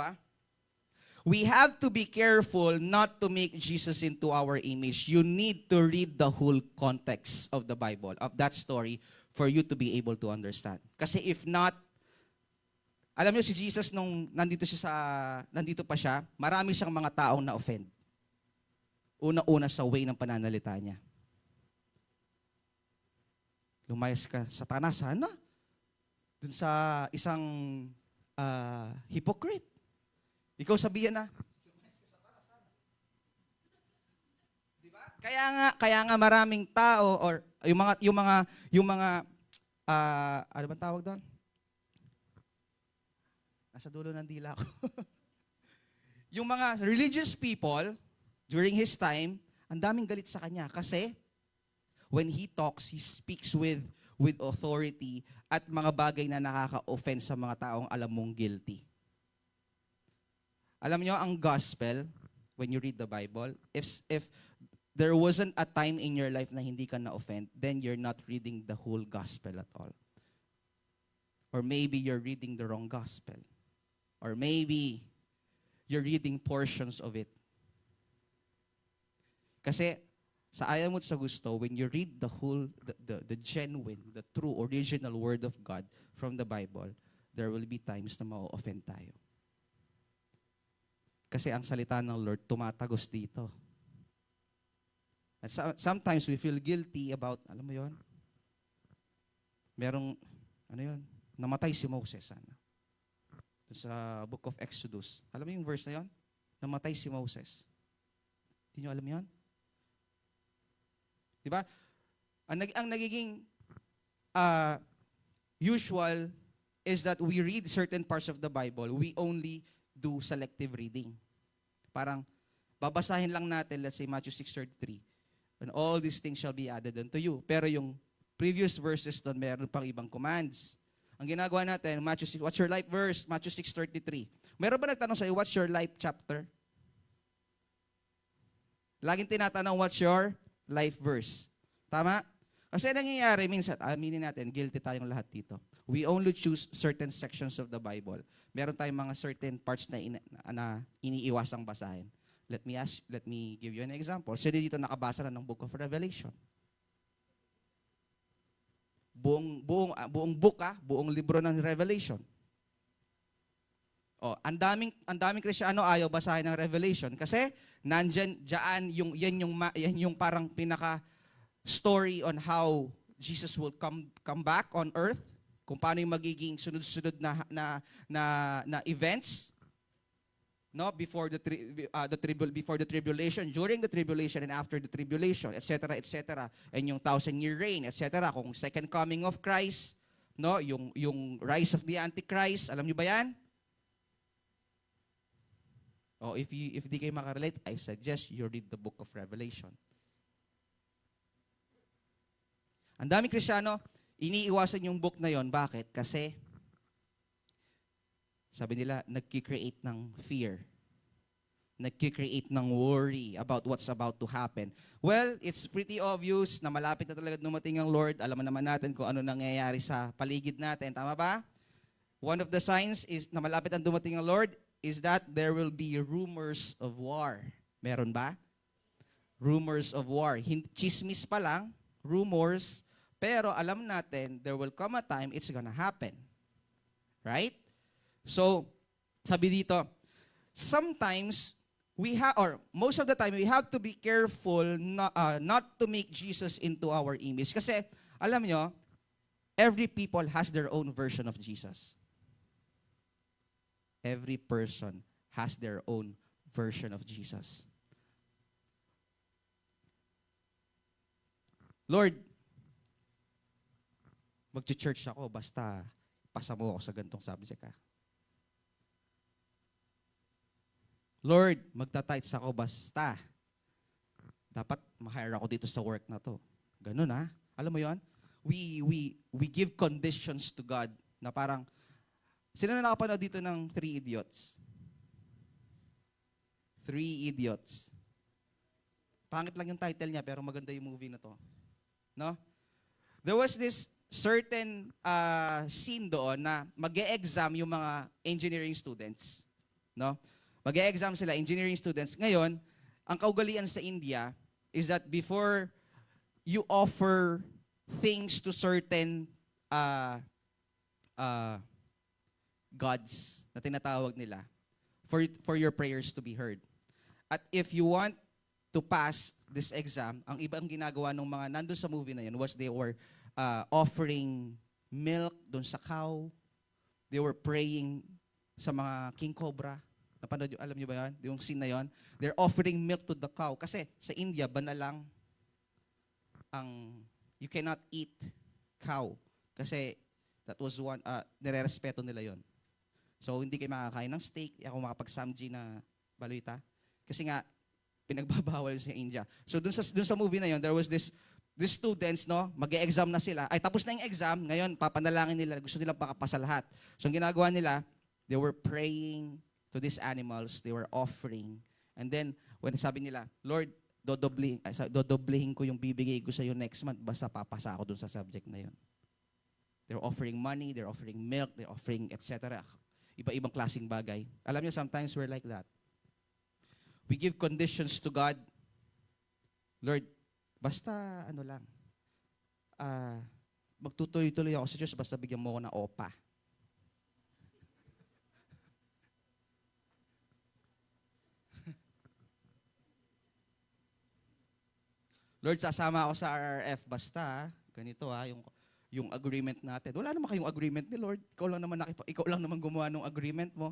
we have to be careful not to make Jesus into our image. You need to read the whole context of the Bible, of that story, for you to be able to understand. Kasi if not, alam niyo si Jesus nung nandito pa siya, marami siyang mga taong na-offend. Una-una sa way ng pananalita niya. Lumayas ka, Satanas, sana? Dun sa isang hypocrite. Ikaw sabihan na. Diba? Kaya nga maraming tao or yung mga ano bang tawag doon? Nasa dulo ng dila ko. Yung mga religious people during his time, ang daming galit sa kanya kasi when he talks, he speaks with authority at mga bagay na nakaka-offend sa mga taong alam mong guilty. Alam nyo, ang gospel, when you read the Bible, if there wasn't a time in your life na hindi ka na-offend, then you're not reading the whole gospel at all. Or maybe you're reading the wrong gospel. Or maybe you're reading portions of it. Kasi sa ayaw mo at sa gusto, when you read the whole, the genuine, the true, original Word of God from the Bible, there will be times na ma-offend tayo. Kasi ang salita ng Lord tumatagos dito. At sometimes we feel guilty about, alam mo yon? Merong, namatay si Moses. Sa book of Exodus. Alam mo yung verse na yon? Namatay si Moses. Hindi nyo alam yon? Diba? Ang nagiging usual is that we read certain parts of the Bible. We only do selective reading. Parang babasahin lang natin, let's say Matthew 6:33, and all these things shall be added unto you. Pero yung previous verses doon, meron pang ibang commands. Ang ginagawa natin, Matthew 6, what's your life verse? Matthew 6:33. Meron ba nagtanong sa'yo, what's your life chapter? Laging tinatanong, what's your life verse? Tama? Kasi nangyayari, minsan, aminin natin, guilty tayong lahat dito. We only choose certain sections of the Bible. Meron tayong mga certain parts na iniiwasang basahin. Let me give you an example. Sino dito nakabasa na ng Book of Revelation? Buong book, buong libro ng Revelation. Oh, ang daming Kristiyano ayaw basahin ng Revelation kasi diyan yan yung parang pinaka story on how Jesus will come back on earth, kung paano yung magiging sunod-sunod na events, no, before the tribulation, during the tribulation, and after the tribulation, etc., etc. And yung 1,000-year reign, etc. Kung second coming of Christ, no, yung rise of the Antichrist, alam niyo ba yan? Oh, if di kayo makarelate, I suggest you read the book of Revelation. Ang daming Kristiyano, iniiwasan yung book na yon. Bakit? Kasi, sabi nila, nagki-create ng fear. Nagki-create ng worry about what's about to happen. Well, it's pretty obvious na malapit na talaga dumating ang Lord. Alam naman natin kung ano nangyayari sa paligid natin. Tama ba? One of the signs is na malapit na dumating ang Lord is that there will be rumors of war. Meron ba? Rumors of war. Chismis pa lang, rumors, pero alam natin, there will come a time it's gonna happen. Right? So, sabi dito, sometimes, most of the time, we have to be careful not to make Jesus into our image. Kasi, alam nyo, every people has their own version of Jesus. Every person has their own version of Jesus. Lord, mag-church ako basta pasa mo ako sa gantong subject ka. Lord, magta-tithes ako basta dapat ma-hire ako dito sa work na to. Ganun Alam mo yon? We give conditions to God na parang, sino na nakapanood dito ng 3 Idiots? 3 Idiots. Pangit lang yung title niya, pero maganda yung movie na to. No? There was this certain scene doon na mag-e-exam yung mga engineering students. No? Mag-e-exam sila, engineering students. Ngayon, ang kaugalian sa India is that before you offer things to certain gods na tinatawag nila for your prayers to be heard. At if you want to pass this exam, ang ibang ginagawa ng mga nandun sa movie na yun was they were offering milk dun sa cow. They were praying sa mga king cobra. Napanood alam niyo ba yan? Yung scene na yun. They're offering milk to the cow. Kasi sa India, banal lang you cannot eat cow. Kasi that was one, nire-respeto nila yon. So, hindi kayo makakain ng steak, ako makapag-samji na balita. Kasi nga, pinagbabawal sa India. So, dun sa movie na yon, there was this students, no, mag-e-exam na sila. Ay, tapos na yung exam, ngayon, papanalangin nila, gusto nilang pakapasa lahat. So, ang ginagawa nila, they were praying to these animals, they were offering. And then, when sabi nila, Lord, dodoblehin ko yung bibigay ko sa iyo next month, basta papasa ako dun sa subject na yon. They're offering money, they're offering milk, they're offering etc. Iba-ibang klaseng bagay. Alam niyo, sometimes we're like that. We give conditions to God. Lord, basta ano lang, magtutuloy-tuloy ako sa Diyos, basta bigyan mo ako ng opa. Lord, sasama ako sa RRF, basta ganito yung agreement natin. Wala naman kayong agreement ni Lord. Ikaw lang naman gumawa ng agreement mo.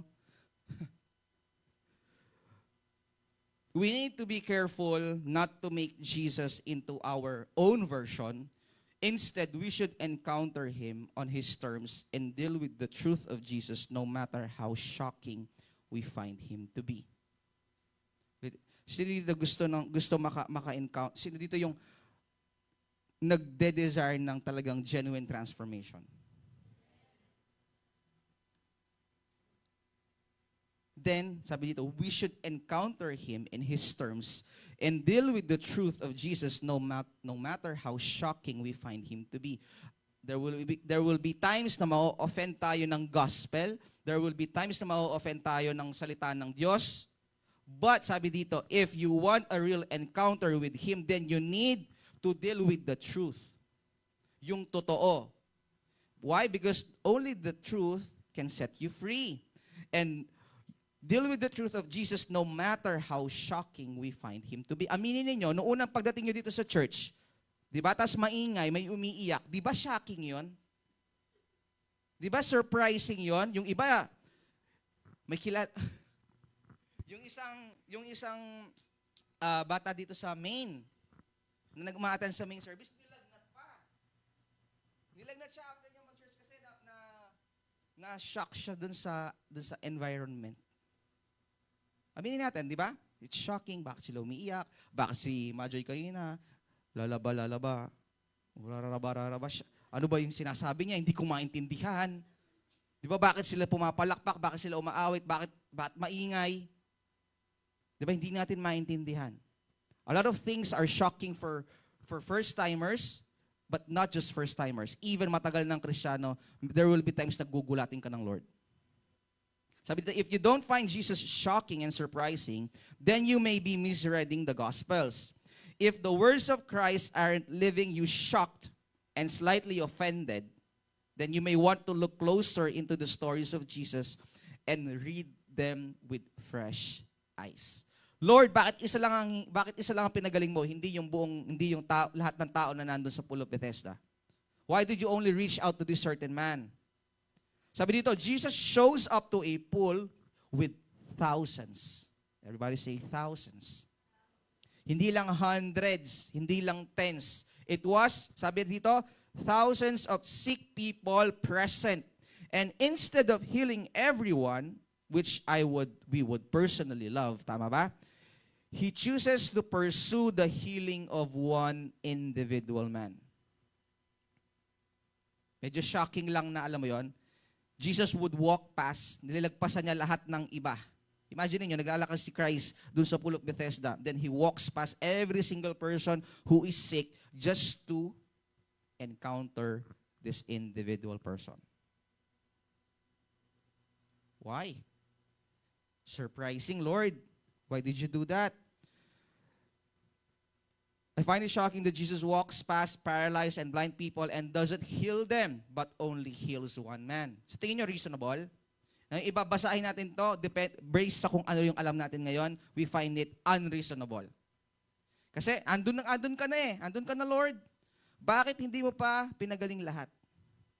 We need to be careful not to make Jesus into our own version. Instead, we should encounter Him on His terms and deal with the truth of Jesus no matter how shocking we find Him to be. Sino dito gusto maka-encounter? Sino dito yung nagde-desire ng talagang genuine transformation? Then, sabi dito, we should encounter Him in His terms and deal with the truth of Jesus no matter how shocking we find Him to be. There will be times na ma-offend tayo ng gospel. There will be times na ma-offend tayo ng salita ng Diyos. But sabi dito, if you want a real encounter with Him, then you need to deal with the truth. Yung totoo. Why? Because only the truth can set you free. And deal with the truth of Jesus no matter how shocking we find Him to be. Aminin ninyo, noong unang pagdating nyo dito sa church, di ba, tas maingay, may umiiyak, di ba shocking yon? Di ba surprising yon? Yung iba, may kilala, yung isang bata dito sa main, na nag-umatan sa main service, nilagnat pa. Nilagnat siya after niya mag-church kasi na-shock siya dun sa environment. Aminin natin, di ba? It's shocking. Bakit sila umiiyak? Bakit si Majoy kanina? Lalaba. Raraba siya. Ano ba yung sinasabi niya? Hindi ko maintindihan. Di ba? Bakit sila pumapalakpak? Bakit sila umaawit? Bakit maingay? Di ba? Hindi natin maintindihan. A lot of things are shocking for first-timers, but not just first-timers. Even matagal ng Kristiyano, there will be times nagugulatin ka ng Lord. Sabi dito, if you don't find Jesus shocking and surprising, then you may be misreading the Gospels. If the words of Christ aren't leaving you shocked and slightly offended, then you may want to look closer into the stories of Jesus and read them with fresh eyes. Lord, bakit isa lang ang pinagaling mo, hindi yung lahat ng tao na nandoon sa Pool of Bethesda? Why did you only reach out to this certain man? Sabi dito, Jesus shows up to a pool with thousands. Everybody say thousands. Hindi lang hundreds, hindi lang tens. It was, sabi dito, thousands of sick people present. And instead of healing everyone, which we would personally love, tama ba? He chooses to pursue the healing of one individual man. Medyo shocking lang na, alam mo yon. Jesus would walk past, nililagpasan niya lahat ng iba. Imagine niyo, nag-aalakad si Christ dun sa Pool of Bethesda. Then He walks past every single person who is sick just to encounter this individual person. Why? Surprising, Lord. Why did you do that? I find it shocking that Jesus walks past paralyzed and blind people and doesn't heal them, but only heals one man. Sa tingin nyo, reasonable? Ibabasahin natin to, based sa kung ano yung alam natin ngayon, we find it unreasonable. Kasi andun ka na eh. Andun ka na, Lord. Bakit hindi mo pa pinagaling lahat?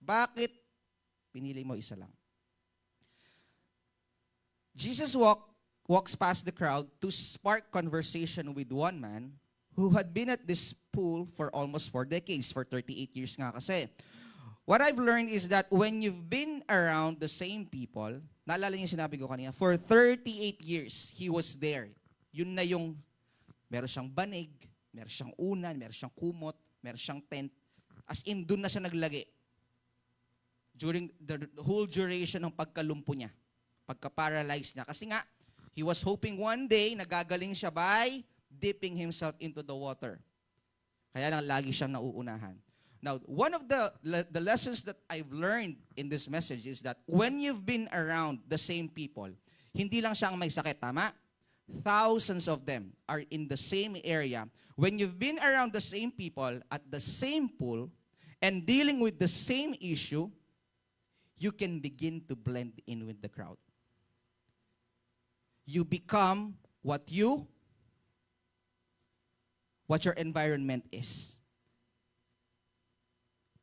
Bakit pinili mo isa lang? Jesus walks past the crowd to spark conversation with one man who had been at this pool for almost 4 decades, for 38 years nga kasi. What I've learned is that when you've been around the same people, naalala niyo yung sinabi ko kanina, for 38 years, he was there. Yun na yung, meron siyang banig, meron siyang unan, meron siyang kumot, meron siyang tent. As in, dun na siya naglagi. During the whole duration ng pagkalumpo niya, pagka-paralyze niya. Kasi nga, he was hoping one day, nagagaling siya by dipping himself into the water. Kaya lang lagi siyang nauunahan. Now, one of the lessons that I've learned in this message is that when you've been around the same people, hindi lang siya ang may sakit, tama? Thousands of them are in the same area. When you've been around the same people at the same pool and dealing with the same issue, you can begin to blend in with the crowd. You become what your environment is.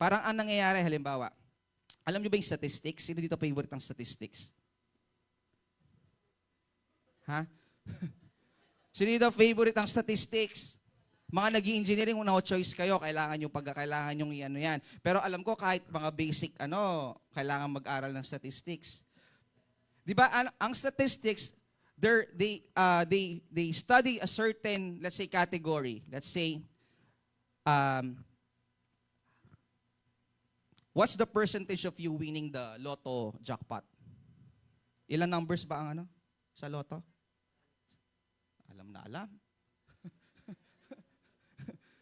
Parang ang nangyayari, halimbawa, alam niyo ba yung statistics? Sino dito favorite ang statistics? Ha? Sino dito favorite ang statistics? Mga nag-i-engineering, no choice kayo, kailangan yung ano yan. Pero alam ko kahit mga basic, kailangan mag-aral ng statistics. Di ba, ang statistics, they study a certain, let's say, category. Let's say, what's the percentage of you winning the lotto jackpot? Ilan numbers ba ang sa lotto? Alam na alam.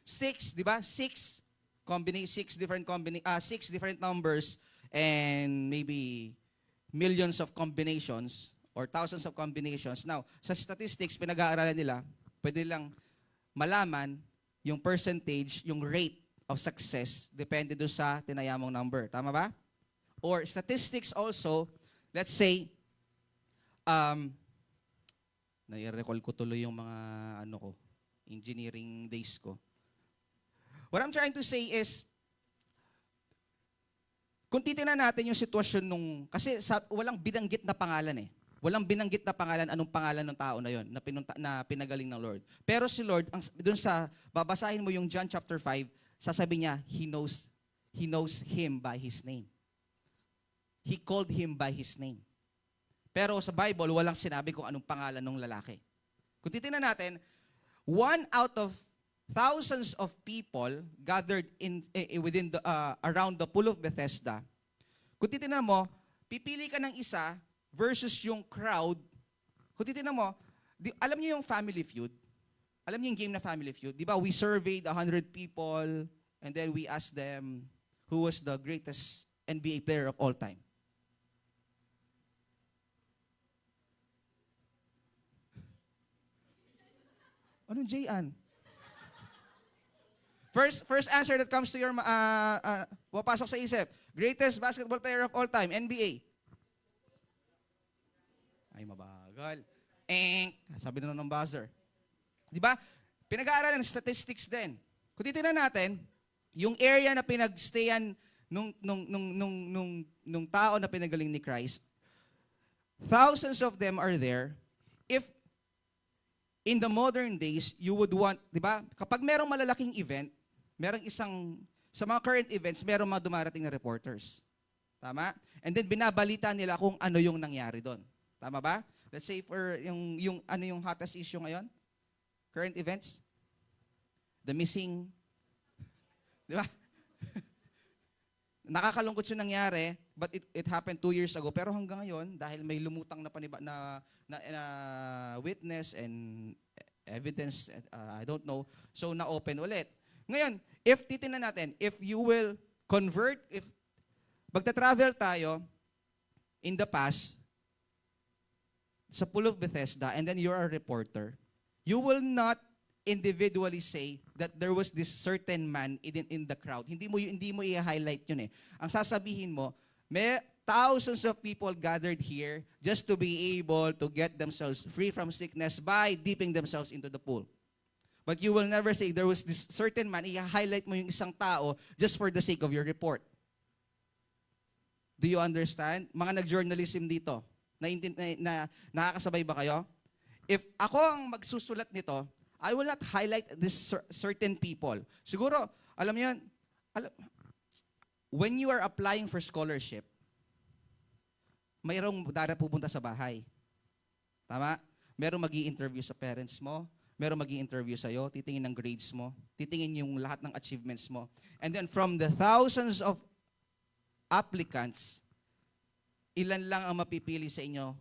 6, di ba? 6 different numbers and maybe millions of combinations. or thousands of combinations. Now, sa statistics, pinag-aaralan nila, pwede lang malaman yung percentage, yung rate of success, depende doon sa tinayamong number. Tama ba? Or statistics also, let's say, nai-recall ko tuloy yung mga engineering days ko. What I'm trying to say is, kung titingnan natin yung sitwasyon kasi walang binanggit na pangalan eh. Walang binanggit na pangalan, anong pangalan ng tao na yon na pinagaling ng Lord. Pero si Lord, dun sa, babasahin mo yung John chapter 5, sasabi niya, He knows him by his name. He called him by his name. Pero sa Bible, walang sinabi kung anong pangalan ng lalaki. Kung titingnan natin, 1 out of thousands of people gathered around the pool of Bethesda. Kung titingnan mo, pipili ka ng isa versus yung crowd. Kung titingnan mo, alam niyo yung Family Feud? Alam niyo yung game na Family Feud? Di ba, we surveyed 100 people and then we asked them who was the greatest NBA player of all time. Anong J-An? First answer that comes to your, papasok sa isip. Greatest basketball player of all time, NBA. Ay, mabagal. Sabi na ng buzzer. Di ba? Pinag-aaralan ng statistics din. Kung titignan natin, yung area na pinagstayan nung tao na pinagaling ni Christ, thousands of them are there. If in the modern days, you would want, di ba? Kapag merong malalaking event, sa mga current events, merong mga dumarating na reporters. Tama? And then binabalita nila kung ano yung nangyari doon. Tama ba? Let's say for yung hottest issue ngayon? Current events? The missing, di ba? Nakakalungkot yung nangyari, but it happened 2 years ago. Pero hanggang ngayon, dahil may lumutang na witness and evidence, I don't know, so na-open ulit. Ngayon, if titingnan natin, if you will convert, if magta-travel tayo in the past sa Pool of Bethesda and then you're a reporter, you will not individually say that there was this certain man in the crowd. Hindi mo i-highlight yun eh. Ang sasabihin mo, may thousands of people gathered here just to be able to get themselves free from sickness by dipping themselves into the pool. But you will never say there was this certain man, i-highlight mo yung isang tao just for the sake of your report. Do you understand? Mga nag-journalism dito, nakakasabay ba kayo? If ako ang magsusulat nito, I will not highlight this certain people. Siguro, alam niyo, when you are applying for scholarship, mayroong pupunta sa bahay. Tama? Merong mag-i-interview sa parents mo, merong mag-i-interview sa'yo, titingin ng grades mo, titingin yung lahat ng achievements mo. And then from the thousands of applicants, ilan lang ang mapipili sa inyo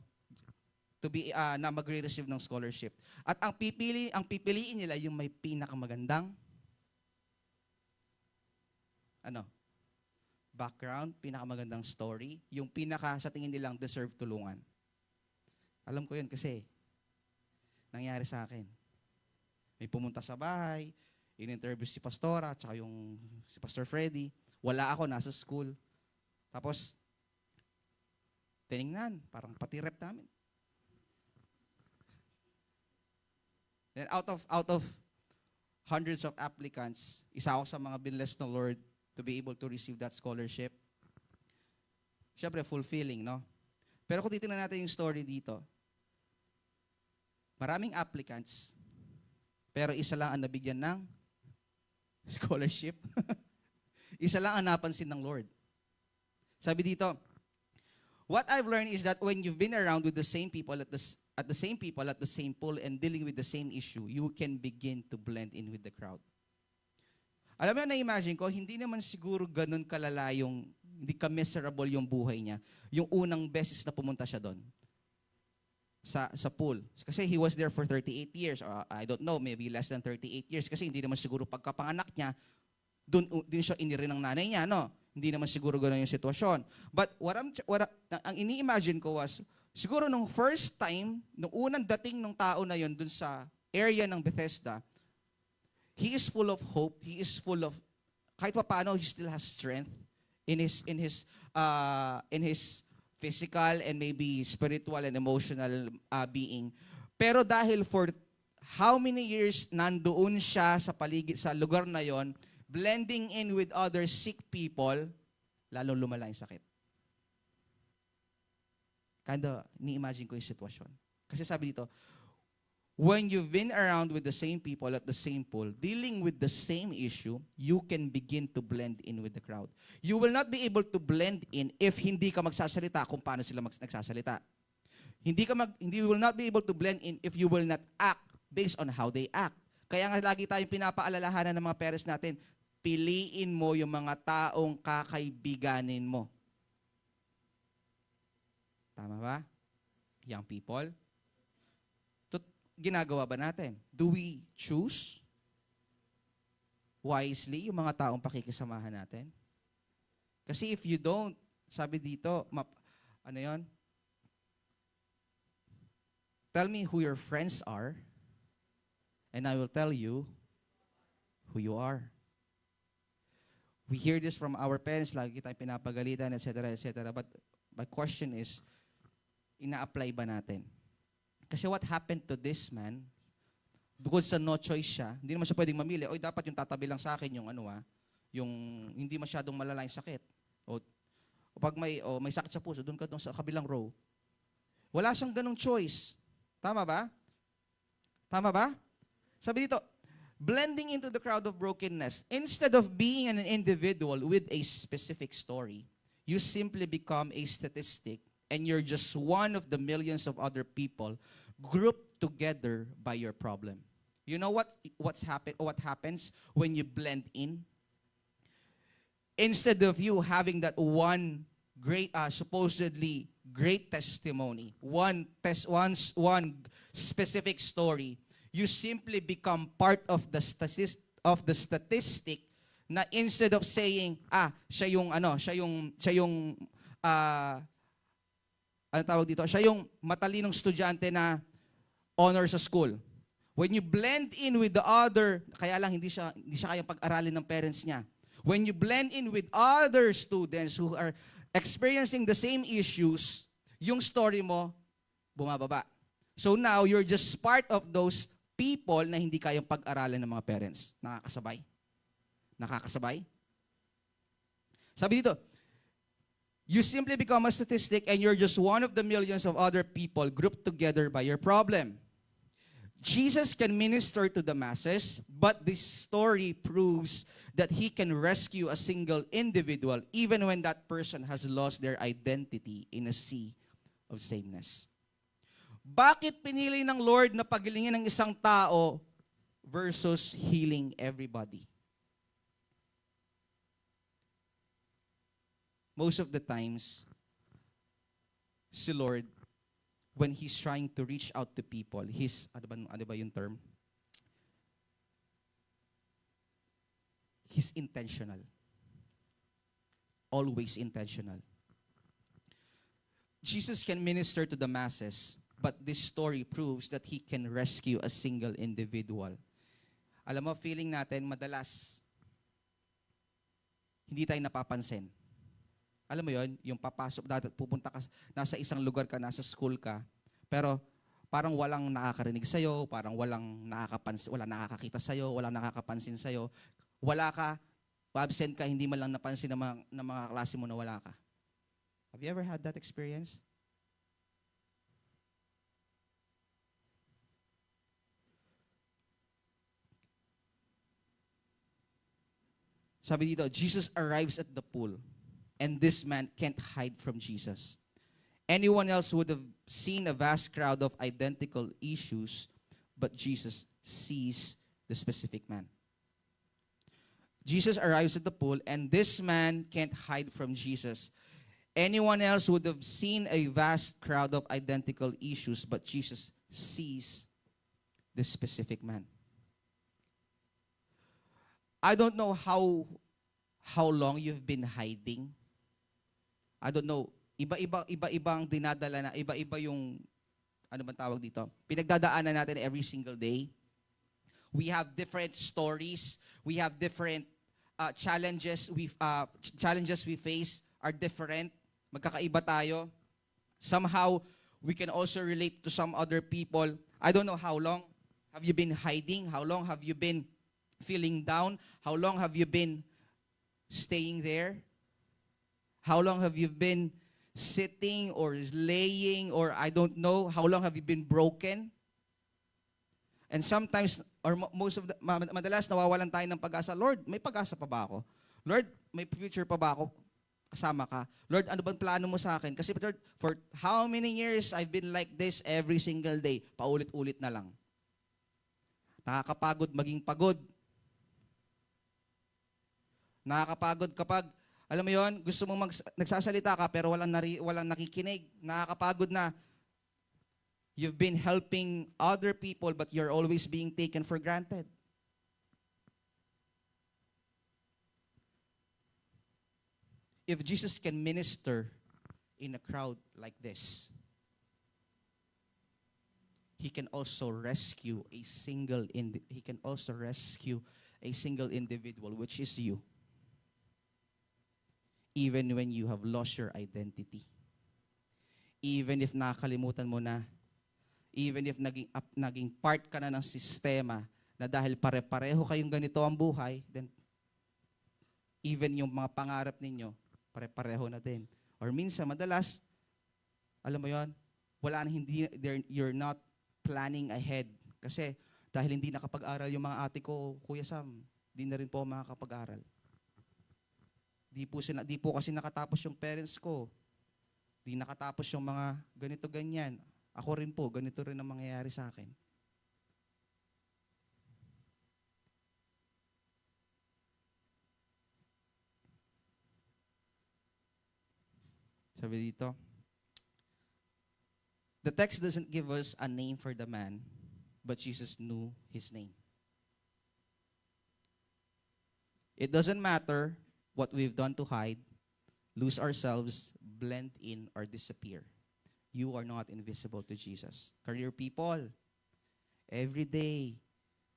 to be na magre-receive ng scholarship. At ang pipiliin nila yung may pinakamagandang background, pinakamagandang story, yung sa tingin nilang deserve tulungan. Alam ko yun kasi nangyari sa akin. May pumunta sa bahay, in-interview si Pastora, tsaka si Pastor Freddy. Wala ako, nasa school. Tapos, tinignan, parang pati rep namin. Then out of hundreds of applicants, isa ako sa mga binless ng Lord to be able to receive that scholarship. Siyempre, fulfilling, no? Pero kung titingnan natin yung story dito, maraming applicants, pero isa lang ang nabigyan ng scholarship. Isa lang ang napansin ng Lord. Sabi dito, what I've learned is that when you've been around with the same people at the same pool and dealing with the same issue, you can begin to blend in with the crowd. Alam mo, na-imagine ko, hindi naman siguro ganun kalala hindi ka miserable yung buhay niya, yung unang beses na pumunta siya doon sa pool. Kasi he was there for 38 years, or I don't know, maybe less than 38 years, kasi hindi naman siguro pagkapanganak niya, doon siya iniri ng nanay niya, no? Hindi naman siguro gano'n yung sitwasyon. But ang ini-imagine ko was, siguro nung first time, nung unang dating ng tao na yon dun sa area ng Bethesda, he is full of hope, he is full of, kahit pa paano, he still has strength in his physical and maybe spiritual and emotional being. Pero dahil for how many years nandoon siya sa paligid, sa lugar na yon, blending in with other sick people, lalong lumala yung sakit. Kinda, ni-imagine ko yung sitwasyon. Kasi sabi dito, when you've been around with the same people at the same pool, dealing with the same issue, you can begin to blend in with the crowd. You will not be able to blend in if hindi ka magsasalita kung paano sila nagsasalita. Hindi will not be able to blend in if you will not act based on how they act. Kaya nga lagi tayong pinapaalalahanan ng mga parents natin, piliin mo yung mga taong kakaibiganin mo. Tama ba? Young people. Ginagawa ba natin? Do we choose wisely yung mga taong pakikisamahan natin? Kasi if you don't, sabi dito, ano yon? Tell me who your friends are, and I will tell you who you are. We hear this from our parents, lagi tayong pinapagalitan, etc., etc. But my question is, ina-apply ba natin? Kasi what happened to this man, because sa no choice siya, hindi naman siya pwedeng mamili, oy dapat yung tatabi lang sa akin yung yung hindi masyadong malala yung sakit. O pag may sakit sa puso, doon ka doon sa kabilang row. Wala siyang ganong choice. Tama ba? Tama ba? Sabi dito, blending into the crowd of brokenness, instead of being an individual with a specific story, you simply become a statistic and you're just one of the millions of other people grouped together by your problem. You know what happens when you blend in? Instead of you having that one great, supposedly great testimony, one specific story, you simply become part of the statistic na instead of saying, siya yung matalinong estudyante na honor sa school. When you blend in with the other, kaya lang hindi siya kayang pag-aralin ng parents niya. When you blend in with other students who are experiencing the same issues, yung story mo bumababa. So now, you're just part of those people na hindi kayang pag-aralin ng mga parents. Nakakasabay? Nakakasabay? Sabi dito, you simply become a statistic and you're just one of the millions of other people grouped together by your problem. Jesus can minister to the masses, but this story proves that he can rescue a single individual even when that person has lost their identity in a sea of sameness. Bakit pinili ng Lord na pagilingin ng isang tao versus healing everybody? Most of the times, si Lord, when He's trying to reach out to people, ano ba yung term? He's intentional. Always intentional. Jesus can minister to the masses, but this story proves that He can rescue a single individual. Alam mo, feeling natin, madalas, hindi tayo napapansin. Alam mo yon, yung papasok, pupunta ka, nasa isang lugar ka, nasa school ka, pero parang walang nakakarinig sa'yo, parang walang nakakakita sa'yo, walang nakakapansin sa'yo, wala ka, absent ka, hindi man lang napansin ng mga klase mo na wala ka. Have you ever had that experience? Sabi dito, Jesus arrives at the pool. And this man can't hide from Jesus. Anyone else would have seen a vast crowd of identical issues, but Jesus sees the specific man. Jesus arrives at the pool, and this man can't hide from Jesus. Anyone else would have seen a vast crowd of identical issues, but Jesus sees the specific man. I don't know how long you've been hiding. I don't know Iba-ibang dinadala na, iba-iba yung, ano bang tawag dito? Pinagdadaanan natin every single day. We have different stories. We have different challenges. Challenges we face are different. Magkakaiba tayo. Somehow, we can also relate to some other people. I don't know how long have you been hiding? How long have you been feeling down? How long have you been staying there? How long have you been sitting or laying, or I don't know? How long have you been broken? And sometimes, or madalas nawawalan tayo ng pag-asa. Lord, may pag-asa pa ba ako? Lord, may future pa ba ako? Kasama ka. Lord, ano bang plano mo sa akin? Kasi Lord, for how many years I've been like this every single day? Paulit-ulit na lang. Nakakapagod maging pagod. Nakakapagod kapag, alam mo yon, gusto mong nagsasalita ka pero walang nakikinig. Nakakapagod na you've been helping other people but you're always being taken for granted. If Jesus can minister in a crowd like this, He can also rescue a single individual, which is you. Even when you have lost your identity. Even if nakakalimutan mo na, even if naging part ka na ng sistema na dahil pare-pareho kayong ganito ang buhay, then even yung mga pangarap ninyo, pare-pareho na din. Or minsan, madalas, alam mo yon, you're not planning ahead. Kasi dahil hindi nakapag-aral yung mga ate ko, Kuya Sam, di na rin po makakapag-aral. Di po kasi nakatapos yung parents ko. Di nakatapos yung mga ganito-ganyan. Ako rin po, ganito rin ang mangyayari sa akin. Sabi dito, the text doesn't give us a name for the man, but Jesus knew his name. It doesn't matter what we've done to hide, lose ourselves, blend in, or disappear. You are not invisible to Jesus. Career people, every day,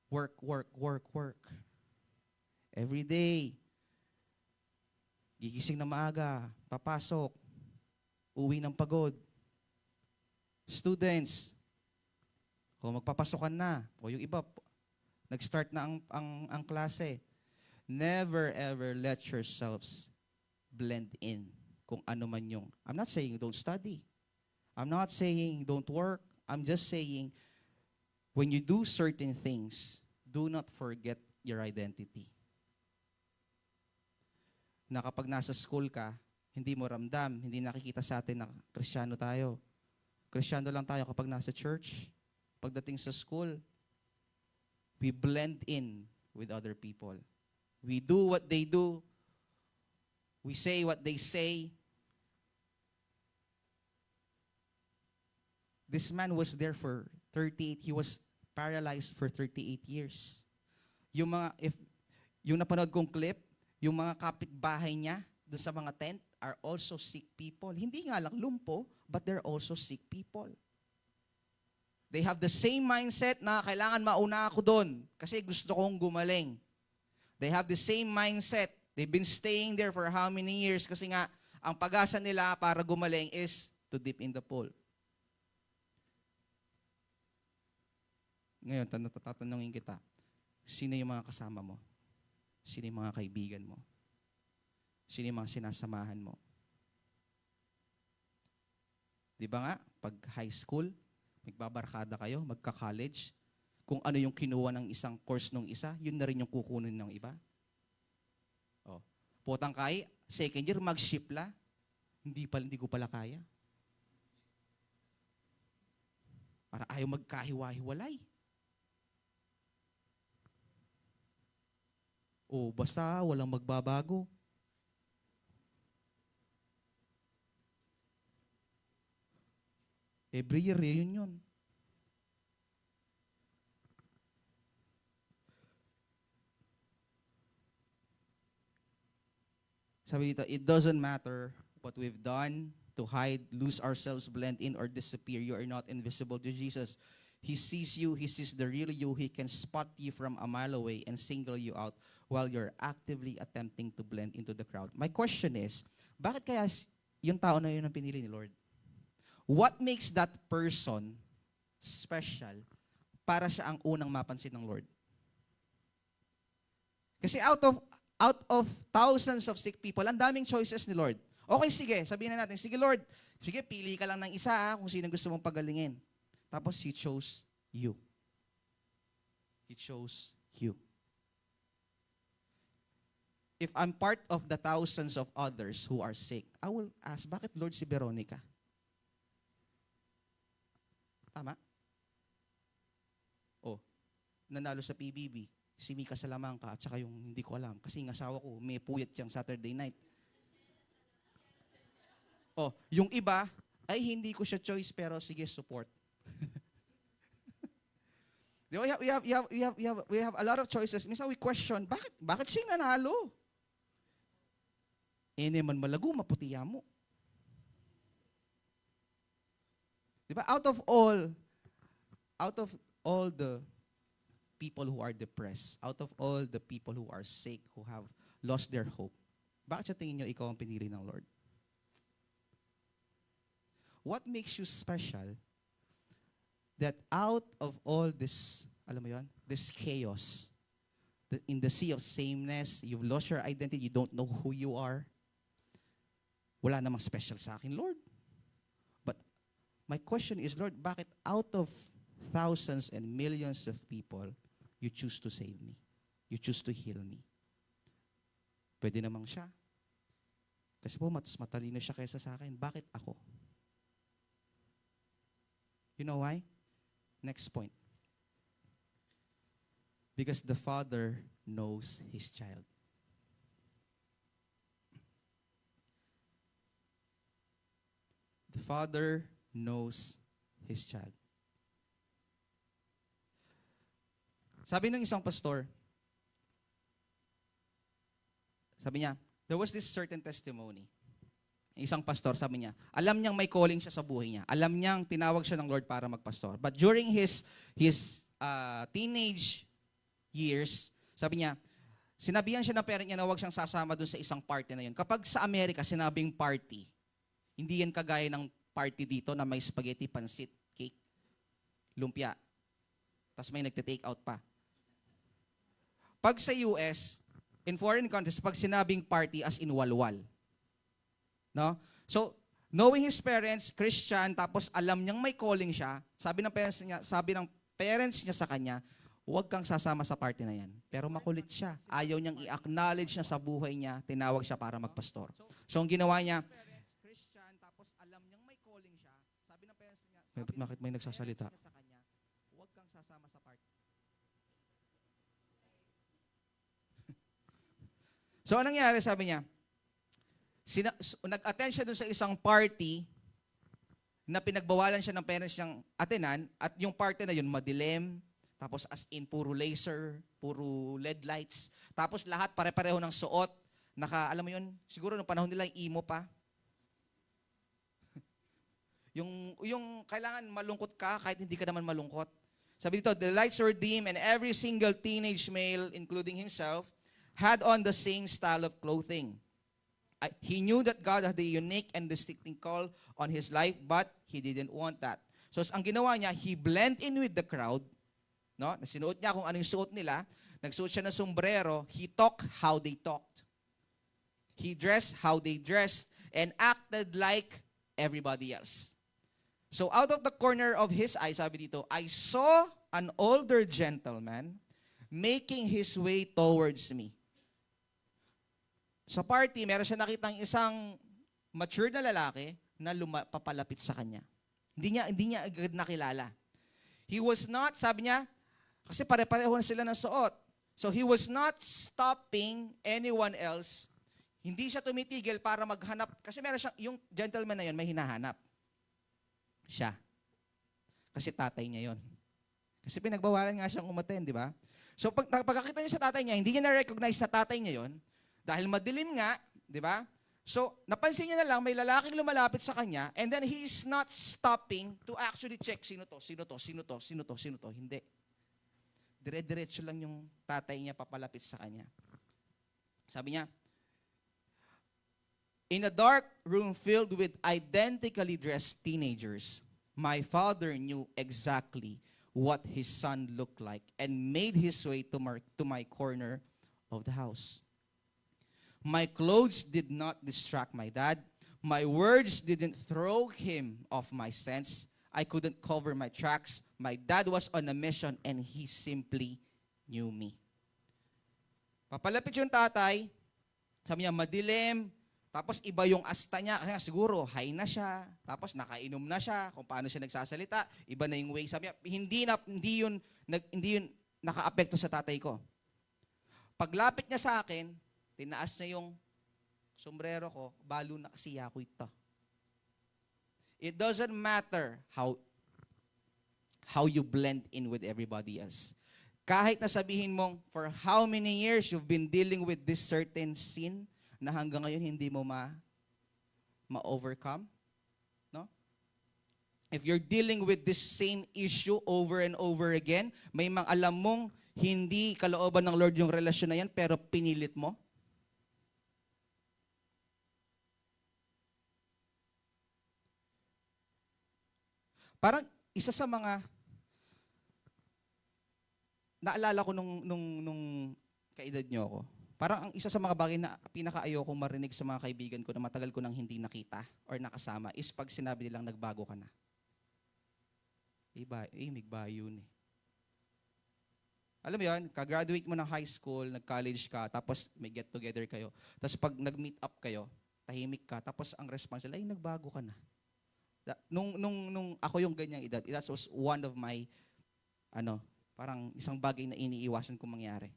work. Every day, gigising na maaga, papasok, uwi ng pagod. Students, kung magpapasokan na, o yung iba, nag-start na ang klase, never ever let yourselves blend in kung ano man yung. I'm not saying don't study. I'm not saying don't work. I'm just saying when you do certain things, do not forget your identity. Na kapag nasa school ka, hindi mo ramdam, hindi nakikita sa atin na Kristiyano tayo. Kristiyano lang tayo kapag nasa church. Pagdating sa school, we blend in with other people. We do what they do. We say what they say. This man was there for 38. He was paralyzed for 38 years. Yung napanood kong clip, yung mga kapitbahay niya doon sa mga tent are also sick people. Hindi nga lang lumpo, but they're also sick people. They have the same mindset na kailangan mauna ako doon kasi gusto kong gumaling. They have the same mindset. They've been staying there for how many years kasi nga ang pag-asa nila para gumaling is to dip in the pool. Ngayon, tatanungin kita, sino yung mga kasama mo? Sino yung mga kaibigan mo? Sino yung mga sinasamahan mo? Di ba nga, pag high school, magbabarkada kayo, magka-college, kung ano yung kinuha ng isang course nung isa, yun na rin yung kukunin ng iba. Oh. Potang kay, second year, mag-shipla, hindi ko pala kaya. Para ayaw magkahiwa-hiwalay. O basta walang magbabago. Every year, yun. Sabi dito, it doesn't matter what we've done, to hide, lose ourselves, blend in, or disappear. You are not invisible to Jesus. He sees you. He sees the real you. He can spot you from a mile away and single you out while you're actively attempting to blend into the crowd. My question is, bakit kaya yung tao na yun ang pinili ni Lord? What makes that person special para siya ang unang mapansin ng Lord? Kasi out of thousands of sick people, ang daming choices ni Lord. Okay, sige, sabihin na natin, sige Lord, sige, pili ka lang ng isa kung sino gusto mong pagalingin. Tapos He chose you. He chose you. If I'm part of the thousands of others who are sick, I will ask, bakit Lord si Veronica? Tama? Oh, nanalo sa PBB, si Mika Salamanca at saka yung hindi ko alam. Kasi yung asawa ko, may puyat siyang Saturday night. Oh, yung iba, ay hindi ko siya choice pero sige, support. Di ba, we have a lot of choices. Minsan we question, bakit siya nanalo? Man malago, maputiya mo. Di ba, out of all the people who are depressed, out of all the people who are sick, who have lost their hope, bakit sa tingin nyo ikaw ang pinili ng Lord? What makes you special that out of all this, alam mo yun, this chaos, in the sea of sameness, you've lost your identity, you don't know who you are, wala namang special sa akin, Lord. But my question is, Lord, bakit out of thousands and millions of people, you choose to save me? You choose to heal me? Pwede namang siya. Kasi po, mas matalino siya kaysa sa akin. Bakit ako? You know why? Next point. Because the Father knows His child. The Father knows His child. Sabi ng isang pastor, sabi niya, there was this certain testimony. Isang pastor, sabi niya, alam niyang may calling siya sa buhay niya. Alam niyang tinawag siya ng Lord para magpastor. But during his teenage years, sabi niya, sinabihan siya ng parent niya na huwag siyang sasama dun sa isang party na yun. Kapag sa Amerika, sinabing party, hindi yan kagaya ng party dito na may spaghetti, pansit, cake, lumpia. Tapos may nagte-take out pa. Pag sa US, in foreign countries, pag sinabing party as in walwal. No? So, knowing his parents, Christian, tapos alam niyang may calling siya, sabi ng parents niya sa kanya, huwag kang sasama sa party na yan. Pero makulit siya. Ayaw niyang i-acknowledge na sa buhay niya, tinawag siya para magpastor. So, ang ginawa niya, Christian, tapos alam niyang may calling siya, sabi ng parents niya, bakit may nagsasalita? Sa kanya, huwag kang sasama sa party. So, anong nangyari, sabi niya, nag-attend siya dun sa isang party na pinagbawalan siya ng parents niyang attenan at yung party na yun madilim, tapos as in puro laser, puro LED lights, tapos lahat pare-pareho ng suot, alam mo yun, siguro nung panahon nila emo pa. yung kailangan malungkot ka kahit hindi ka naman malungkot. Sabi dito, the lights were dim and every single teenage male, including himself, had on the same style of clothing. He knew that God had a unique and distinctive call on his life, but he didn't want that. So, ang ginawa niya, he blend in with the crowd. No? Sinuot niya kung ano yung suot nila. Nagsuot siya ng sombrero. He talked how they talked. He dressed how they dressed and acted like everybody else. So, out of the corner of his eye, sabi dito, I saw an older gentleman making his way towards me. Sa party, meron siya nakitang isang mature na lalaki na papalapit sa kanya. Hindi niya agad nakilala. He was not, sabi niya, kasi pare-pareho na sila ng suot. So he was not stopping anyone else. Hindi siya tumitigil para maghanap. Kasi meron siya, yung gentleman na yun, may hinahanap. Siya. Kasi tatay niya yon. Kasi pinagbawalan nga siyang umattend, di ba? So pagkakita niya sa tatay niya, hindi niya na-recognize na tatay niya yon. Dahil madilim nga, di ba? So, napansin niya na lang, may lalaking lumalapit sa kanya, and then he is not stopping to actually check, sino to, sino to, sino to, sino to, sino to. Hindi. Dire-diretso lang yung tatay niya papalapit sa kanya. Sabi niya, in a dark room filled with identically dressed teenagers, my father knew exactly what his son looked like and made his way to my corner of the house. My clothes did not distract my dad. My words didn't throw him off my sense. I couldn't cover my tracks. My dad was on a mission and he simply knew me. Papalapit yung tatay, sabi niya, madilim, tapos iba yung asta niya, kasi siguro high na siya, tapos nakainom na siya, kung paano siya nagsasalita, iba na yung way. Sabi niya, hindi yun naka-apekto sa tatay ko. Paglapit niya sa akin, tinaas niya yung sombrero ko, balo na kasi ako ito. It doesn't matter how you blend in with everybody else. Kahit na sabihin mong, for how many years you've been dealing with this certain sin, na hanggang ngayon hindi mo ma-overcome, no? If you're dealing with this same issue over and over again, may mga alam mong hindi kalooban ng Lord yung relasyon na yan, pero pinilit mo, parang isa sa mga naalala ko nung kaedad nyo ako, parang ang isa sa mga bagay na pinaka-ayokong marinig sa mga kaibigan ko na matagal ko nang hindi nakita or nakasama is pag sinabi nilang nagbago ka na. Migbayo yun eh. Alam mo yun, ka-graduate mo ng high school, nag-college ka, tapos may get-together kayo. Tapos pag nag-meet up kayo, tahimik ka, tapos ang response nila, nagbago ka na. Nung ako yung ganyang edad, that was one of my, parang isang bagay na iniiwasan kong mangyari.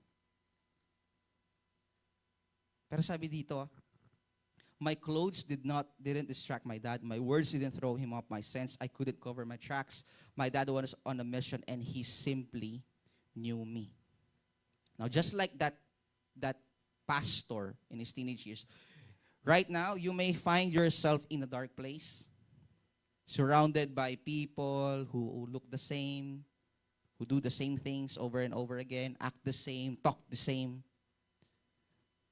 Pero sabi dito, my clothes didn't distract my dad. My words didn't throw him off my sense. I couldn't cover my tracks. My dad was on a mission and he simply knew me. Now, just like that pastor in his teenage years, right now, you may find yourself in a dark place, surrounded by people who look the same, who do the same things over and over again, act the same, talk the same.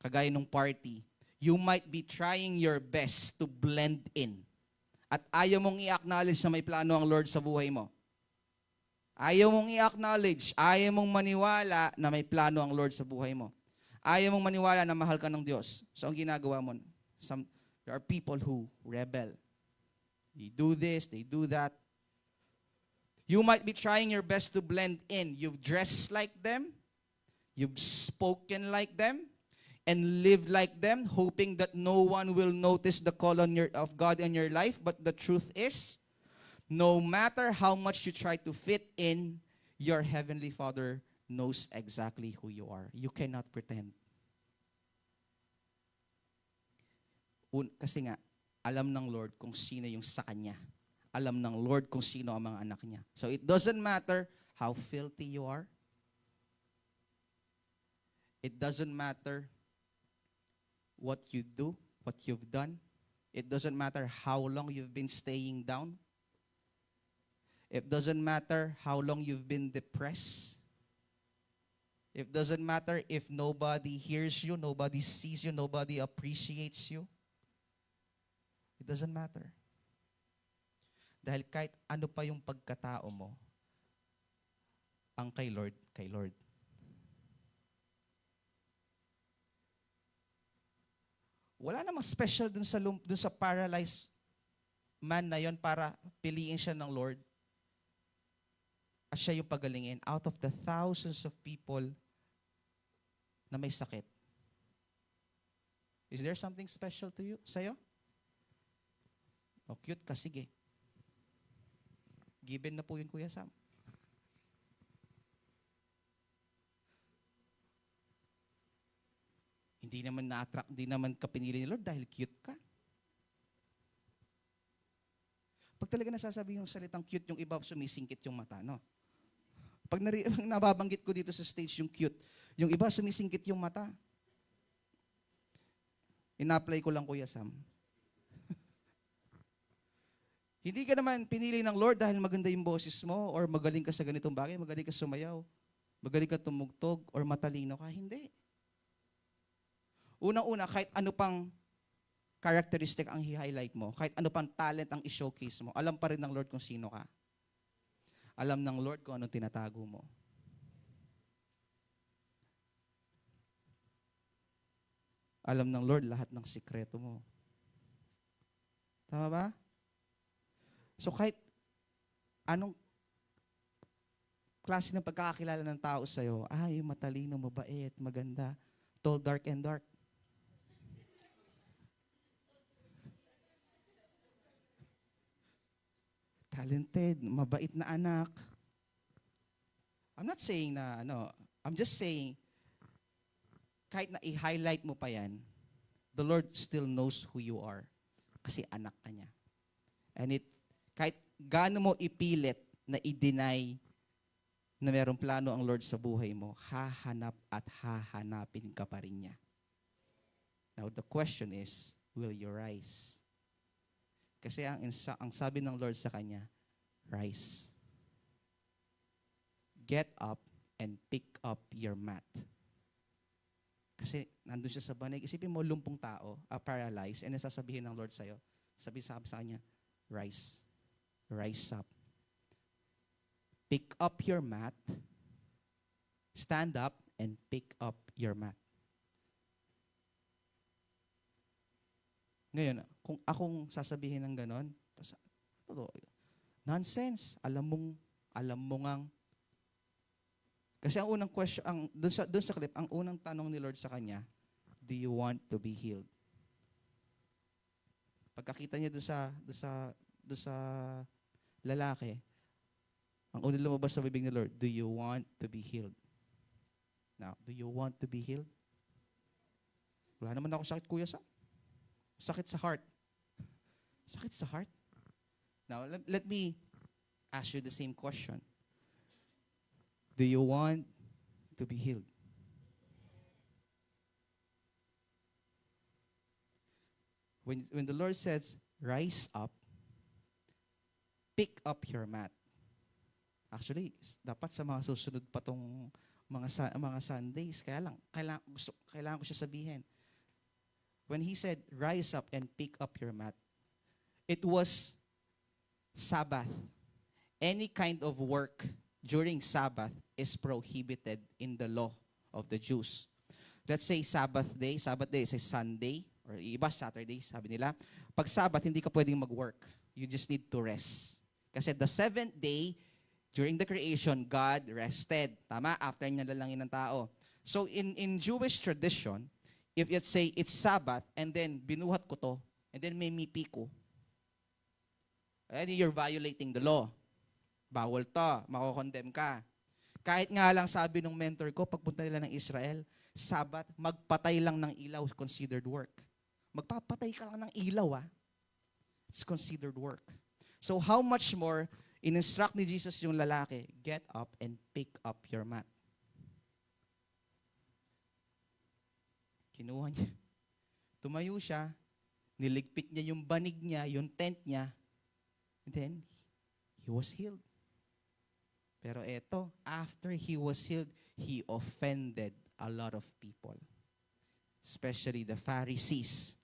Kagaya nung party, you might be trying your best to blend in. At ayaw mong i-acknowledge na may plano ang Lord sa buhay mo. Ayaw mong i-acknowledge, ayaw mong maniwala na may plano ang Lord sa buhay mo. Ayaw mong maniwala na mahal ka ng Diyos. So ang ginagawa mo, there are people who rebel. They do this, they do that. You might be trying your best to blend in. You've dressed like them, you've spoken like them, and lived like them, hoping that no one will notice the call of God in your life. But the truth is, no matter how much you try to fit in, your Heavenly Father knows exactly who you are. You cannot pretend. Kasi nga, alam ng Lord kung sino yung sa Kanya. Alam ng Lord kung sino ang mga anak niya. So it doesn't matter how filthy you are. It doesn't matter what you do, what you've done. It doesn't matter how long you've been staying down. It doesn't matter how long you've been depressed. It doesn't matter if nobody hears you, nobody sees you, nobody appreciates you. It doesn't matter. Dahil kahit ano pa yung pagkatao mo, ang kay Lord, kay Lord. Wala namang special dun sa paralyzed man na yon para piliin siya ng Lord. At siya yung pagalingin out of the thousands of people na may sakit. Is there something special to you, sa'yo? O cute ka, sige. Given na po yun, Kuya Sam. Hindi naman na-attract, hindi naman ka pinili ni Lord dahil cute ka. Pag talaga nasasabi yung salitang cute, yung iba sumisingkit yung mata, no? Pag nababanggit ko dito sa stage yung cute, yung iba sumisingkit yung mata. Ina-apply ko lang, Kuya Sam. Hindi ka naman pinili ng Lord dahil maganda yung boses mo or magaling ka sa ganitong bagay, magaling ka sumayaw, magaling ka tumugtog or matalino ka. Hindi. Unang-una, kahit ano pang characteristic ang i-highlight mo, kahit ano pang talent ang i-showcase mo, alam pa rin ng Lord kung sino ka. Alam ng Lord kung anong tinatago mo. Alam ng Lord lahat ng sikreto mo. Tama ba? So kahit anong klase ng pagkakakilala ng tao sa'yo, matalino, mabait, maganda, tall, dark, and dark. Talented, mabait na anak. I'm not saying na, I'm just saying, kahit na i-highlight mo pa yan, the Lord still knows who you are. Kasi anak ka niya. And kahit gaano mo ipilit na i-deny na mayroong plano ang Lord sa buhay mo, hahanap at hahanapin ka pa rin niya. Now, the question is, will you rise? Kasi ang sabi ng Lord sa kanya, rise. Get up and pick up your mat. Kasi nandun siya sa banig. Isipin mo, lumpong tao, paralyzed, and nasasabihin ng Lord sa'yo, sabi sa kanya, rise. Rise up. Pick up your mat. Stand up and pick up your mat. Ngayon, kung akong sasabihin ng ganon, nonsense. Alam mo ngang. Kasi ang unang question, doon sa clip, ang unang tanong ni Lord sa kanya, do you want to be healed? Pagkakita niya doon sa lalaki, ang unang lumabas sa bibig ni Lord, do you want to be healed? Now, do you want to be healed? Wala naman ako sakit, Kuya Sam. Sakit sa heart. Sakit sa heart? Now, let me ask you the same question. Do you want to be healed? When the Lord says, rise up, pick up your mat. Actually, dapat sa mga susunod pa tong mga Sundays, kailangan ko siya sabihin. When he said, rise up and pick up your mat, it was Sabbath. Any kind of work during Sabbath is prohibited in the law of the Jews. Let's say Sabbath day is a Sunday, or iba Saturday, sabi nila. Pag Sabbath, hindi ka pwedeng mag-work. You just need to rest. Kasi the seventh day, during the creation, God rested. Tama? After niya lalangin ng tao. So in Jewish tradition, if let's say it's Sabbath, and then binuhat ko to, and then may mipi ko, and you're violating the law. Bawal to, makokondem ka. Kahit nga lang sabi ng mentor ko, pagpunta nila ng Israel, Sabbath, magpatay lang ng ilaw, considered work. Magpapatay ka lang ng ilaw, It's considered work. So how much more, in-instruct ni Jesus yung lalaki, get up and pick up your mat. Kinuha niya. Tumayo siya, niligpit niya yung banig niya, yung tent niya, and then, he was healed. Pero eto, after he was healed, he offended a lot of people. Especially the Pharisees.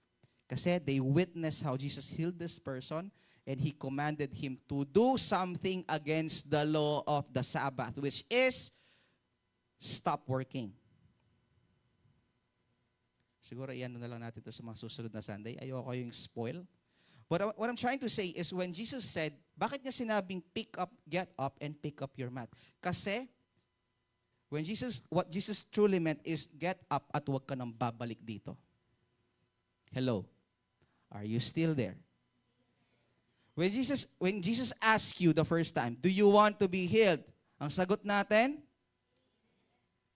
Kasi they witnessed how Jesus healed this person and he commanded him to do something against the law of the Sabbath, which is stop working. Siguro iyan na lang natin ito sa mga susunod na Sunday. Ayoko yung spoil. But what I'm trying to say is when Jesus said, bakit niya sinabing get up and pick up your mat? Kasi what Jesus truly meant is get up at huwag ka nang babalik dito. Hello? Are you still there? When Jesus asked you the first time, do you want to be healed? Ang sagot natin,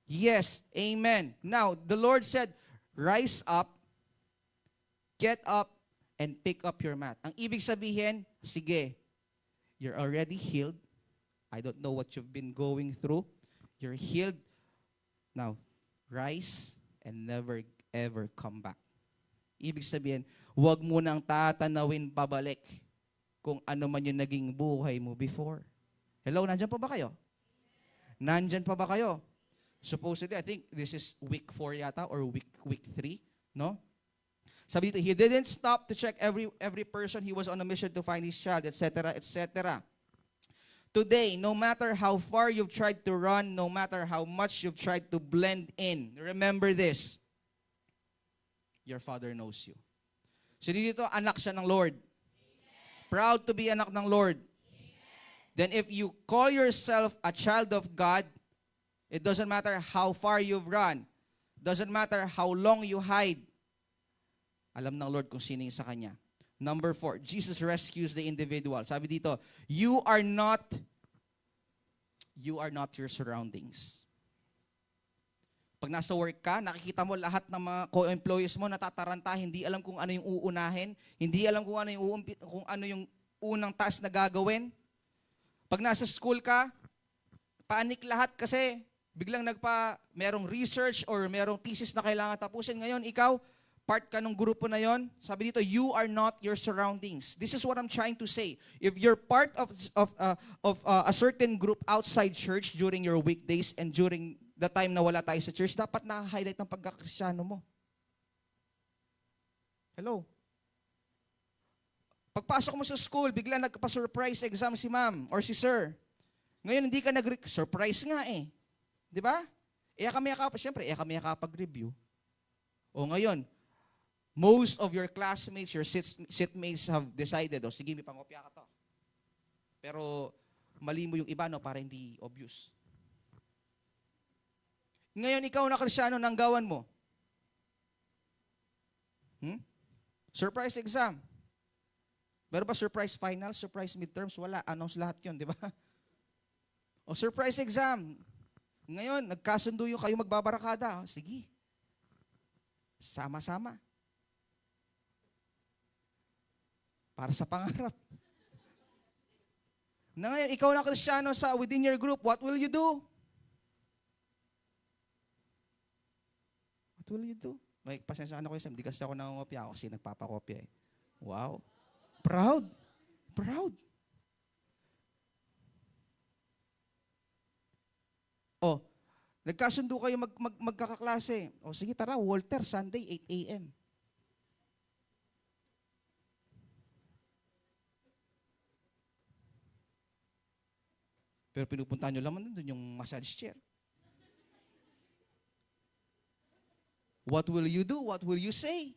yes, amen. Now, the Lord said, rise up, get up, and pick up your mat. Ang ibig sabihin, sige, you're already healed. I don't know what you've been going through. You're healed. Now, rise and never ever come back. Ibig sabihin, huwag mo nang tatanawin pabalik kung ano man yung naging buhay mo before. Hello, nandyan pa ba kayo? Nandyan pa ba kayo? Supposedly, I think this is week 4 yata or week 3, no? Sabi dito, he didn't stop to check every person. He was on a mission to find his child, etc., etc. Today, no matter how far you've tried to run, no matter how much you've tried to blend in, remember this. Your Father knows you. So dito, anak siya ng Lord. Amen. Proud to be anak ng Lord. Amen. Then if you call yourself a child of God, it doesn't matter how far you've run. Doesn't matter how long you hide. Alam ng Lord kung sino yung sa Kanya. Number 4, Jesus rescues the individual. Sabi dito, you are not your surroundings. Pag nasa work ka, nakikita mo lahat ng mga co-employees mo natataranta, hindi alam kung ano yung uunahin, hindi alam kung ano yung unang task na gagawin. Pag nasa school ka, panic lahat kasi biglang merong research or merong thesis na kailangan tapusin. Ngayon, ikaw, part ka ng grupo na yon. Sabi dito, you are not your surroundings. This is what I'm trying to say. If you're part of a certain group outside church during your weekdays and during the time na wala tayo sa church, dapat na-highlight ng pagkakristyano mo. Hello? Pagpasok mo sa school, bigla nagpa-surprise exam si ma'am or si sir. Ngayon, hindi ka surprise nga eh. Di ba? Siyempre, kami nakapag-review. O ngayon, most of your classmates, your seatmates have decided, sige, may pangopya ka to. Pero, mali mo yung iba, no, para hindi obvious. Ngayon, ikaw na Kristyano, nanggawan mo. Surprise exam. Meron ba surprise finals, surprise midterms? Wala. Announce lahat yun, di ba? O surprise exam. Ngayon, nagkasundo yung kayo magbabarakada. Sige. Sama-sama. Para sa pangarap. Na ngayon, ikaw na Kristyano within your group, what will you do? What will you do? May pasensya na ko yun, hindi kasi ako nangungopya. Ako kasi nagpapakopya eh. Wow. Proud. Proud. Oh, nagkasundo kayo magkakaklase. O sige, tara, Walter, Sunday, 8 a.m. Pero pinupunta nyo lang doon yung massage chair. What will you do? What will you say?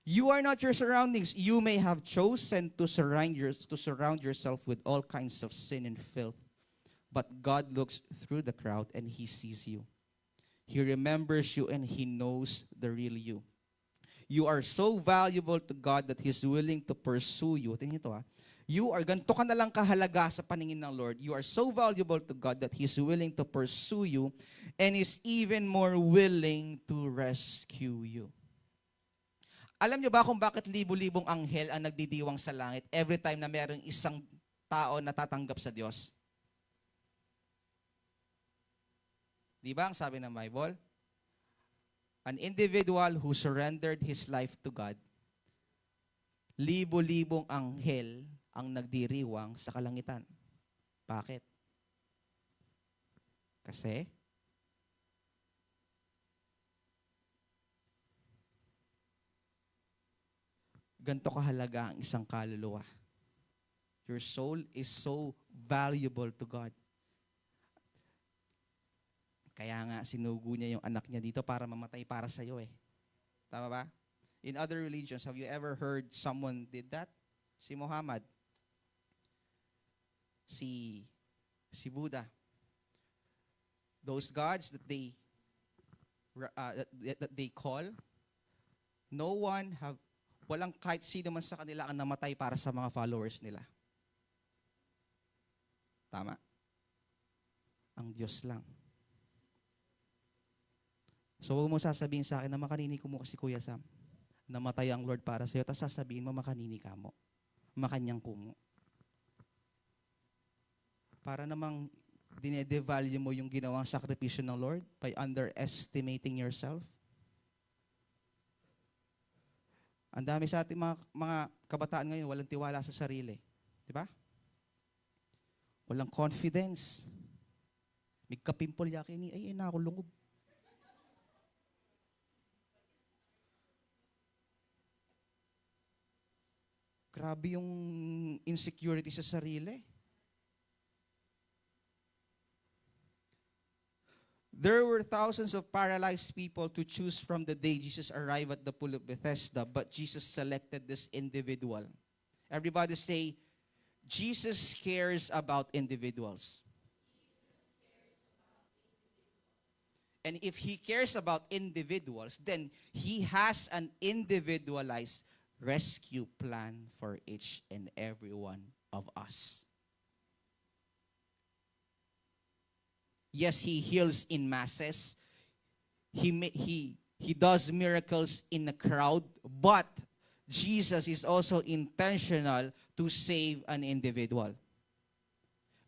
You are not your surroundings. You may have chosen to surround yourself with all kinds of sin and filth. But God looks through the crowd and He sees you. He remembers you and He knows the real you. You are so valuable to God that He's willing to pursue you. Tingnan ito ganito ka na lang kahalaga sa paningin ng Lord. You are so valuable to God that He's willing to pursue you and is even more willing to rescue you. Alam niyo ba kung bakit libo-libong anghel ang nagdidiwang sa langit every time na mayroong isang tao na tatanggap sa Diyos? Di ba ang sabi ng Bible? An individual who surrendered his life to God, libo-libong anghel ang nagdiriwang sa kalangitan. Bakit? Kasi ganito kahalaga ang isang kaluluwa. Your soul is so valuable to God. Kaya nga sinugo niya yung anak niya dito para mamatay para sa iyo eh. Tama ba? In other religions, have you ever heard someone did that? Si Muhammad. Si Buddha. Those gods that they call, walang kahit sino man sa kanila ang namatay para sa mga followers nila. Tama? Ang Diyos lang. So huwag mo sasabihin sa akin na makanini ko mo kasi Kuya Sam. Namatay ang Lord para sa iyo. Tapos sasabihin mo makanini ka mo. Makanyang kumo. Para namang Dinedevalue mo yung ginawang sakripisyo ng Lord by underestimating yourself? Ang dami sa ating mga kabataan ngayon, walang tiwala sa sarili. Di ba? Walang confidence. May kapimpol yakin ni, ay, na ako lungob. Grabe yung insecurity sa sarili. There were thousands of paralyzed people to choose from the day Jesus arrived at the pool of Bethesda, but Jesus selected this individual. Everybody say, Jesus cares about individuals. And if He cares about individuals, then He has an individualized rescue plan for each and every one of us. Yes, He heals in masses. He does miracles in a crowd, but Jesus is also intentional to save an individual.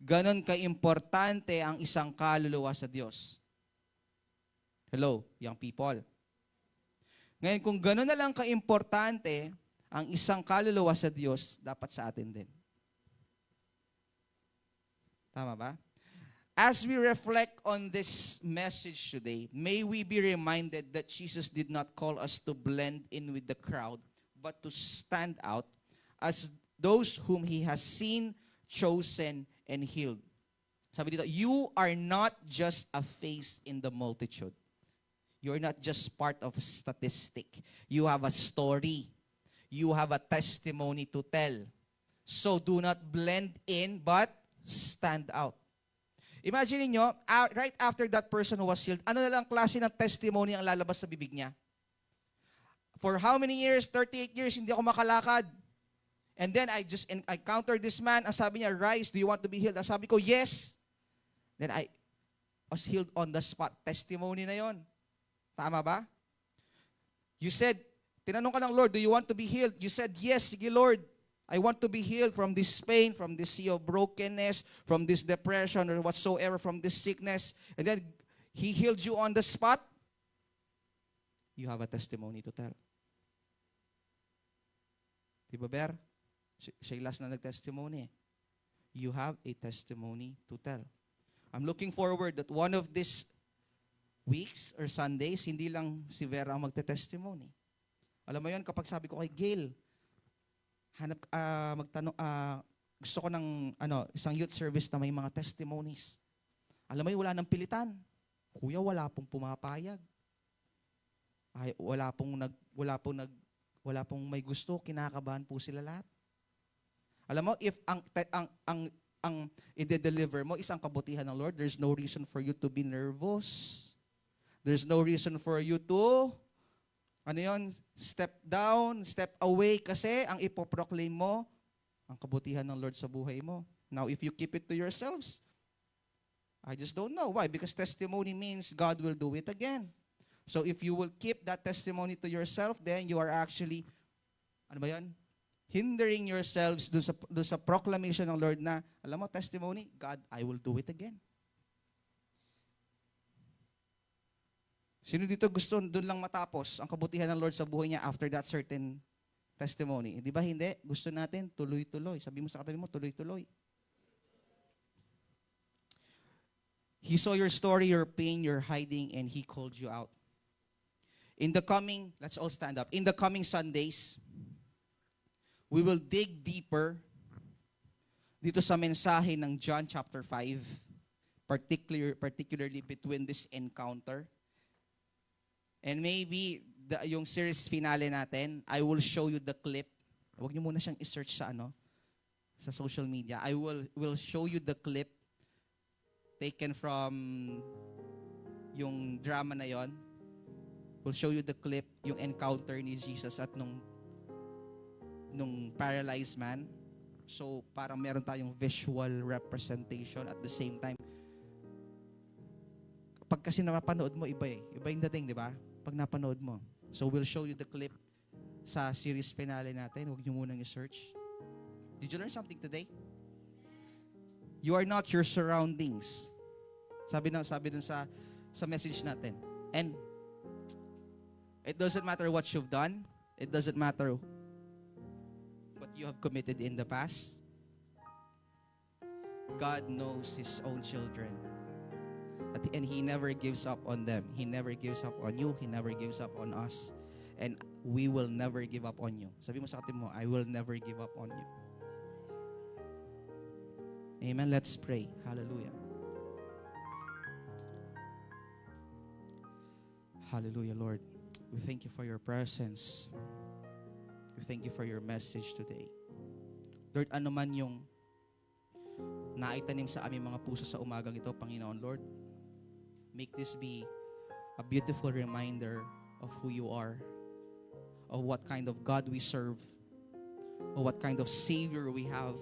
Ganon ka-importante ang isang kaluluwa sa Diyos. Hello, young people. Ngayon, kung ganon na lang ka-importante ang isang kaluluwa sa Diyos, dapat sa atin din. Tama ba? As we reflect on this message today, may we be reminded that Jesus did not call us to blend in with the crowd, but to stand out as those whom He has seen, chosen, and healed. Sabi dito, you are not just a face in the multitude. You're not just part of a statistic. You have a story. You have a testimony to tell. So do not blend in, but stand out. Imagine niyo, right after that person was healed, ano na lang klase ng testimony ang lalabas sa bibig niya? For how many years? 38 years, hindi ako makalakad. And then I encountered this man. Ang sabi niya, rise, do you want to be healed? Ang sabi ko, yes. Then I was healed on the spot. Testimony na yon. Tama ba? You said, tinanong ka ng Lord, do you want to be healed? You said, yes, sige Lord. I want to be healed from this pain, from this sea of brokenness, from this depression, or whatsoever, from this sickness. And then, He healed you on the spot. You have a testimony to tell. Diba, Ber? Siya last na nag-testimony. You have a testimony to tell. I'm looking forward that one of these weeks or Sundays, hindi lang si Vera ang magte-testimony. Alam mo yun, kapag sabi ko kay Gail, gusto ko ng isang youth service na may mga testimonies. Alam mo yun, wala nang pilitan. Kuya, wala pong pumapayag. Ay, wala pong may gusto, kinakabahan po sila lahat. Alam mo, if ang i-deliver mo isang kabutihan ng Lord, there's no reason for you to be nervous. There's no reason for you to step down, step away, kasi ang ipoproclaim mo, ang kabutihan ng Lord sa buhay mo. Now, if you keep it to yourselves, I just don't know. Why? Because testimony means God will do it again. So if you will keep that testimony to yourself, then you are actually, hindering yourselves dun sa proclamation ng Lord na, alam mo, testimony, God, I will do it again. Sino dito gusto doon lang matapos ang kabutihan ng Lord sa buhay niya after that certain testimony? Di ba hindi? Gusto natin tuloy-tuloy. Sabi mo sa katabi mo, tuloy-tuloy. He saw your story, your pain, your hiding, and He called you out. Let's all stand up. In the coming Sundays, we will dig deeper dito sa mensahe ng John chapter 5, particularly between this encounter. And maybe yung series finale natin, I will show you the clip. Huwag niyo muna siyang i-search sa social media. I will show you the clip taken from yung drama na yon. We'll show you the clip, yung encounter ni Jesus at nung paralyzed man. So, parang meron tayong visual representation at the same time. Pag kasi napanood mo, iba eh. Iba yung dating, di ba? Pag napanood mo. So, we'll show you the clip sa series finale natin. Huwag niyo munang i-search. Did you learn something today? You are not your surroundings. Sabi dun sa message natin. And it doesn't matter what you've done. It doesn't matter what you have committed in the past. God knows His own children. And He never gives up on them. He never gives up on you. He never gives up on us. And we will never give up on you. Sabi mo sa atin mo, I will never give up on you. Amen. Let's pray. Hallelujah. Hallelujah, Lord. We thank you for your presence. We thank you for your message today. Lord, ano man yung naitanim sa aming mga puso sa umagang ito, Panginoon, Lord, make this be a beautiful reminder of who you are, of what kind of God we serve, of what kind of Savior we have.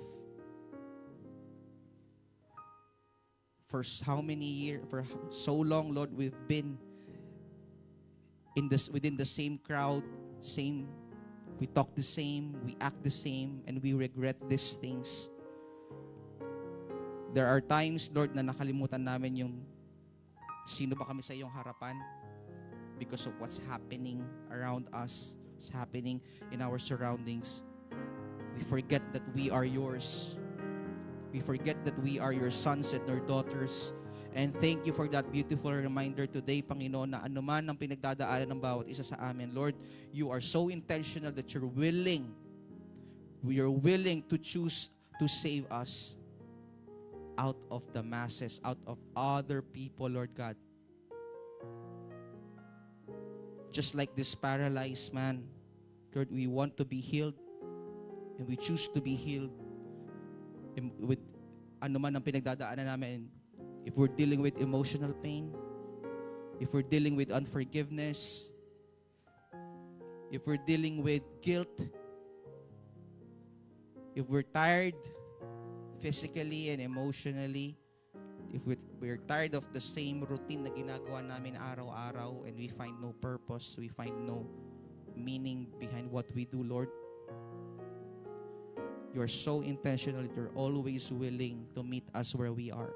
For how many years, for so long, Lord, we've been within the same crowd, we talk the same, we act the same, and we regret these things. There are times, Lord, na nakalimutan namin yung sino ba kami sa iyong harapan because of what's happening around us, what's happening in our surroundings. We forget that we are yours. We forget that we are your sons and your daughters. And thank you for that beautiful reminder today, Panginoon, na anuman ang pinagdadaanan ng bawat isa sa amin, Lord, you are so intentional that we are willing to choose to save us out of the masses, out of other people, Lord God. Just like this paralyzed man, Lord, we want to be healed, and we choose to be healed with ano man ang pinagdadaanan namin. If we're dealing with emotional pain, if we're dealing with unforgiveness, if we're dealing with guilt, if we're tired physically and emotionally, if we're tired of the same routine na ginagawa namin araw-araw and we find no purpose, we find no meaning behind what we do, Lord, you're so intentional. You're always willing to meet us where we are.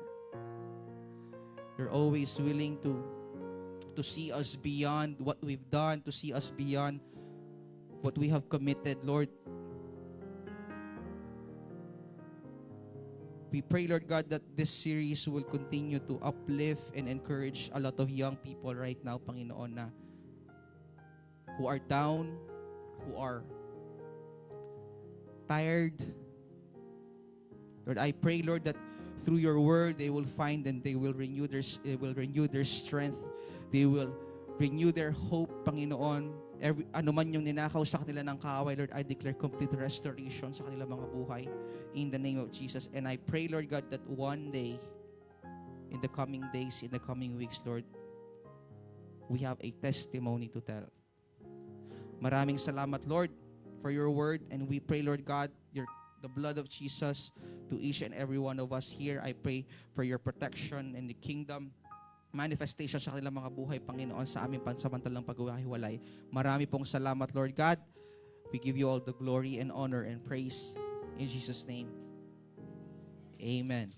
You're always willing to see us beyond what we've done, to see us beyond what we have committed, Lord. We pray, Lord God, that this series will continue to uplift and encourage a lot of young people right now, Panginoon, na who are down, who are tired. Lord, I pray, Lord, that through your word they will find and they will renew their strength. They will renew their hope, Panginoon. Ano man yung ninakaw sa kanila ng kaaway, Lord, I declare complete restoration sa kanilang mga buhay in the name of Jesus. And I pray, Lord God, that one day, in the coming days, in the coming weeks, Lord, we have a testimony to tell. Maraming salamat, Lord, for your word, and we pray, Lord God, the blood of Jesus to each and every one of us here. I pray for your protection and the kingdom manifestation sa kanilang mga buhay, Panginoon, sa aming pansamantalang paghiwalay. Marami pong salamat, Lord God. We give you all the glory and honor and praise in Jesus' name. Amen.